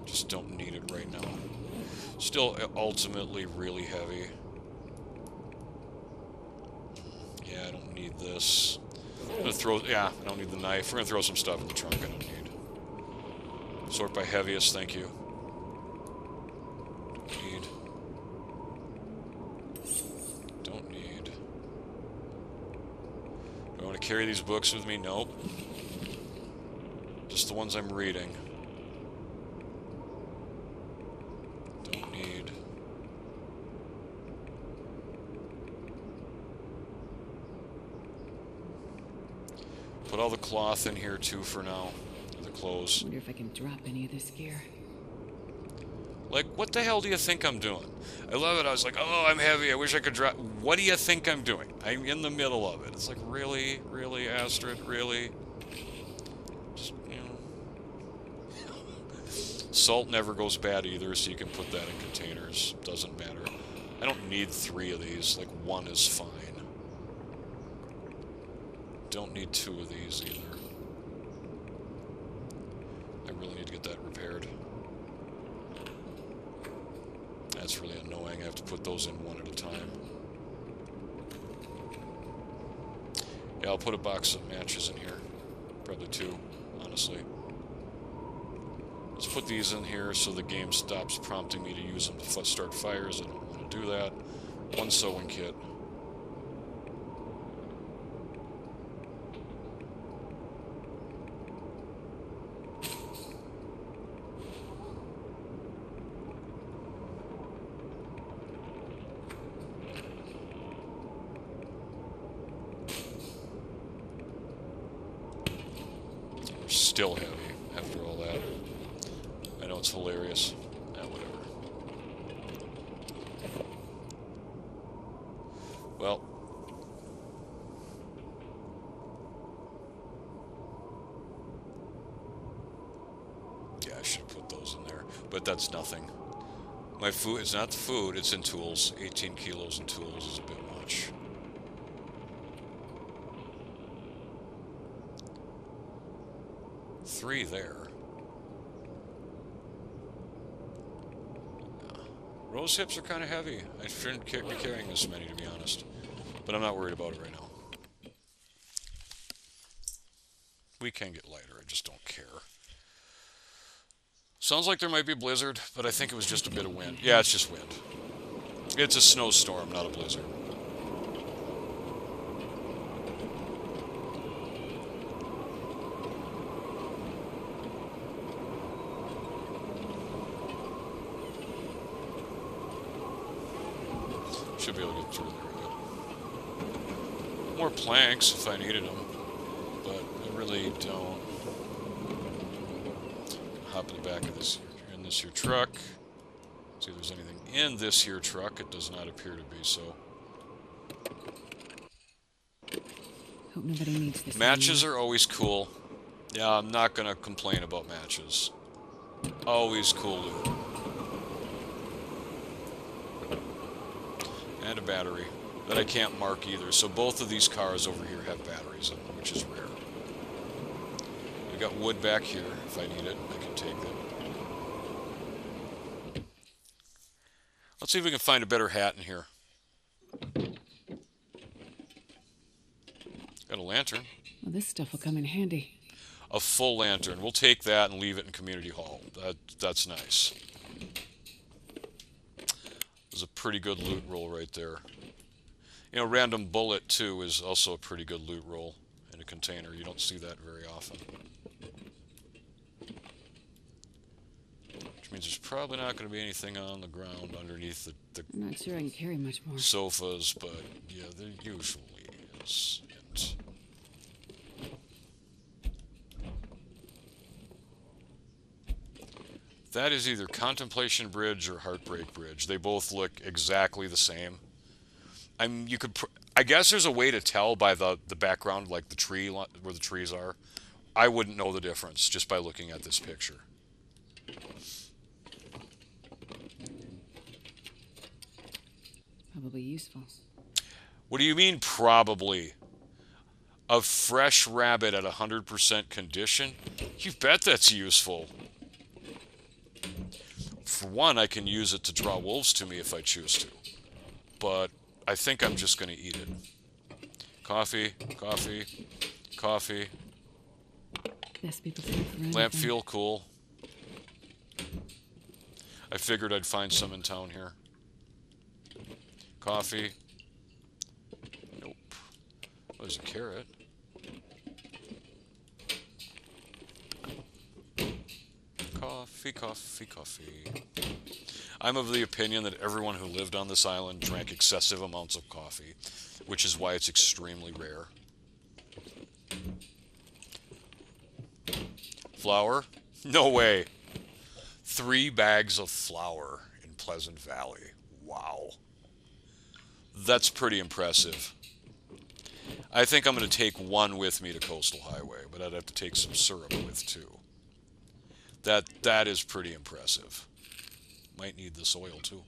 Just don't need it right now. Still, ultimately, really heavy. Yeah, I don't need this. I'm gonna throw. Yeah, I don't need the knife. We're gonna throw some stuff in the trunk I don't need. Sort by heaviest, thank you. Don't need. Don't need. Do I want to carry these books with me? Nope. Just the ones I'm reading. Don't need. Put all the cloth in here too for now. The clothes. Wonder if I can drop any of this gear. Like, what the hell do you think I'm doing? I love it. I was like, oh, I'm heavy. I wish I could drop. What do you think I'm doing? I'm in the middle of it. It's like, really? Really, Astrid? Really? Just, you know. Salt never goes bad either, so you can put that in containers. Doesn't matter. I don't need 3 of these. Like, 1 is fine. don't need 2 of these either. I really need to get that repaired. That's really annoying. I have to put those in one at a time. Yeah, I'll put a box of matches in here. Probably 2, honestly. Let's put these in here so the game stops prompting me to use them to start fires. I don't want to do that. 1 sewing kit. Still heavy after all that. I know it's hilarious. Whatever. Well. Yeah, I should have put those in there. But that's nothing. My food, it's not the food, it's in tools. 18 kilos in tools is a bit much. Three there. Rose hips are kind of heavy. I shouldn't be carrying this many, to be honest. But I'm not worried about it right now. We can get lighter, I just don't care. Sounds like there might be a blizzard, but I think it was just a bit of wind. Yeah, it's just wind. It's a snowstorm, not a blizzard. Should be able to get through there. More planks if I needed them, but I really don't. Hop in the back of this in this here truck. See if there's anything in this here truck. It does not appear to be so. Hope nobody needs this. Matches are always cool. Yeah, I'm not gonna complain about matches. Always cool loot. And a battery that I can't mark either. So both of these cars over here have batteries in them, which is rare. We got wood back here. If I need it, I can take it. Let's see if we can find a better hat in here. Got a lantern. Well, this stuff will come in handy. A full lantern. We'll take that and leave it in community hall. That's nice. There's a pretty good loot roll right there. You know, random bullet too is also a pretty good loot roll in a container. You don't see that very often. Which means there's probably not going to be anything on the ground underneath the I'm not sure I can carry much more. sofas, but yeah, there usually is. That is either Contemplation Bridge or Heartbreak Bridge. They both look exactly the same. I guess there's a way to tell by the background, like the tree where the trees are. I wouldn't know the difference just by looking at this picture. Probably useful. What do you mean, probably? A fresh rabbit at 100% condition? You bet that's useful. For one, I can use it to draw wolves to me if I choose to. But I think I'm just going to eat it. Coffee, coffee, coffee. Best be prepared for anything. Lamp feel cool. I figured I'd find some in town here. Coffee. Nope. Oh, there's a carrot. Coffee, coffee, coffee. I'm of the opinion that everyone who lived on this island drank excessive amounts of coffee, which is why it's extremely rare. Flour? No way. 3 bags of flour in Pleasant Valley. Wow. That's pretty impressive. I think I'm going to take 1 with me to Coastal Highway, but I'd have to take some syrup with too. That is pretty impressive. Might need this oil too.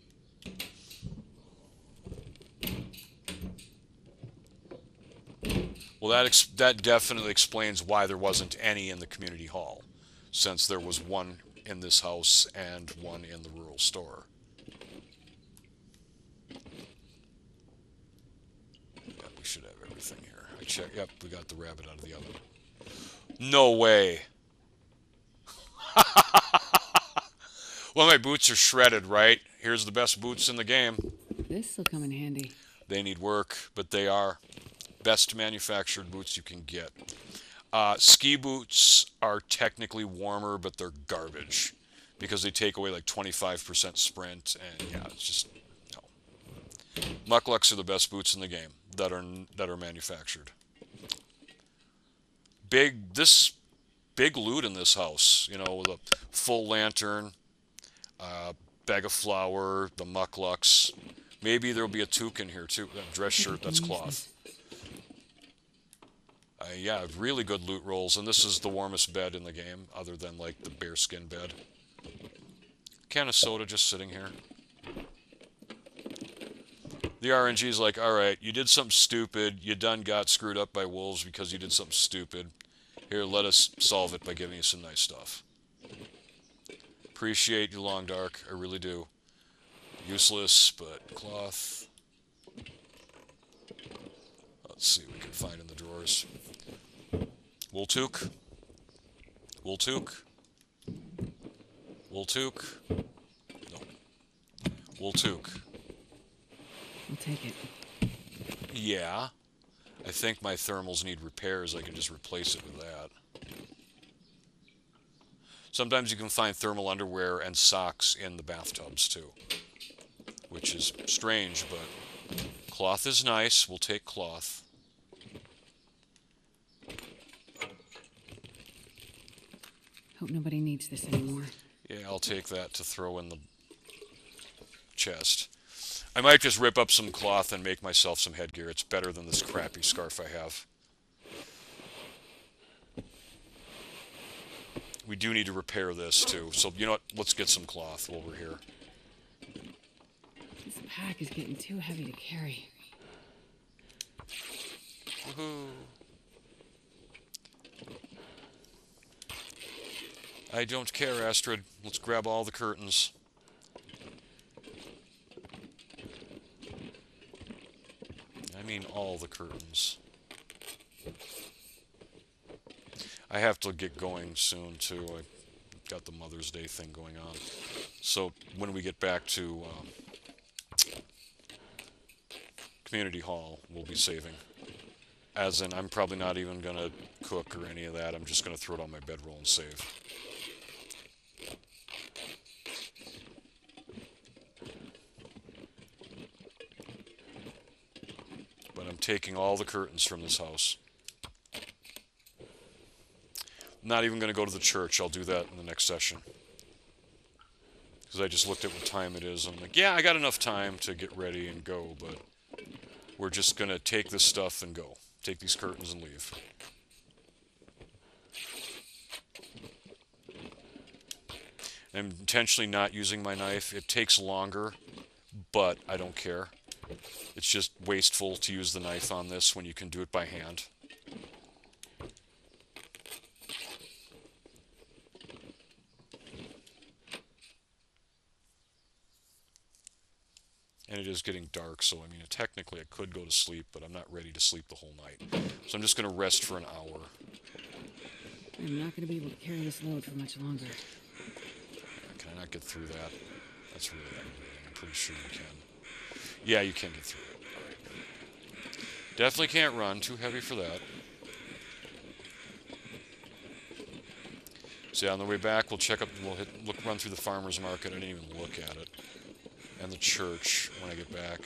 Well, that definitely explains why there wasn't any in the community hall, since there was one in this house and one in the rural store. Yeah, we should have everything here. I check. Yep, we got the rabbit out of the oven. No way. Well, my boots are shredded, right? Here's the best boots in the game. This'll come in handy. They need work, but they are best manufactured boots you can get. Ski boots are technically warmer, but they're garbage because they take away like 25% sprint, and yeah, it's just no. Mucklucks are the best boots in the game that are manufactured. This big loot in this house, with a full lantern, bag of flour, the mucklucks. Maybe there'll be a toque in here too. A dress shirt, that's cloth. Yeah, really good loot rolls, and this is the warmest bed in the game, other than like the bearskin bed. Can of soda just sitting here. The RNG's like, alright, you did something stupid, you done got screwed up by wolves because you did something stupid. Here, let us solve it by giving you some nice stuff. Appreciate you, Long Dark, I really do. Useless, but cloth. Let's see what we can find in the drawers. Wool toque. Wool toque. Wool toque. No. Wool toque. I'll take it. Yeah. I think my thermals need repairs. I can just replace it with that. Sometimes you can find thermal underwear and socks in the bathtubs too, which is strange, but cloth is nice. We'll take cloth. Hope nobody needs this anymore. Yeah, I'll take that to throw in the chest. I might just rip up some cloth and make myself some headgear. It's better than this crappy scarf I have. We do need to repair this too. So, you know what? Let's get some cloth while we're here. This pack is getting too heavy to carry. Woohoo. I don't care, Astrid. Let's grab all the curtains. I mean all the curtains. I have to get going soon, too. I got the Mother's Day thing going on. So when we get back to Community Hall, we'll be saving. As in, I'm probably not even going to cook or any of that. I'm just going to throw it on my bedroll and save. But I'm taking all the curtains from this house. I'm not even going to go to the church. I'll do that in the next session. Because I just looked at what time it is. I'm like, yeah, I got enough time to get ready and go, but we're just going to take this stuff and go. Take these curtains and leave. I'm intentionally not using my knife. It takes longer, but I don't care. It's just wasteful to use the knife on this when you can do it by hand. And it is getting dark, so I mean, technically I could go to sleep, but I'm not ready to sleep the whole night. So I'm just going to rest for an hour. I'm not going to be able to carry this load for much longer. Can I not get through that? That's really aggravating. I'm pretty sure you can. Yeah, you can get through it. All right. Definitely can't run. Too heavy for that. So yeah, on the way back, we'll check up. We'll run through the farmer's market. I didn't even look at it. And the church when I get back.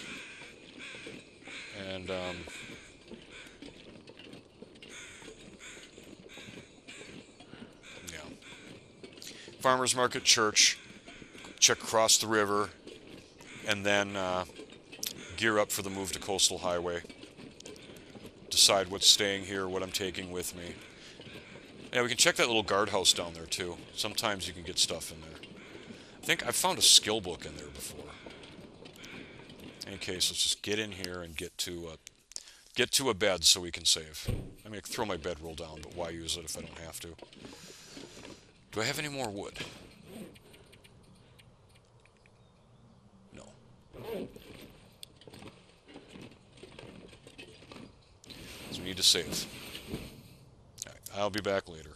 And yeah, farmers market, church, check across the river, and then gear up for the move to Coastal Highway. Decide what's staying here, what I'm taking with me. Yeah, we can check that little guardhouse down there too. Sometimes you can get stuff in there. I think I've found a skill book in there before. In any case, let's just get in here and get to Get to a bed so we can save. I mean, I can throw my bedroll down, but why use it if I don't have to? Do I have any more wood? No. So we need to save. Alright, I'll be back later.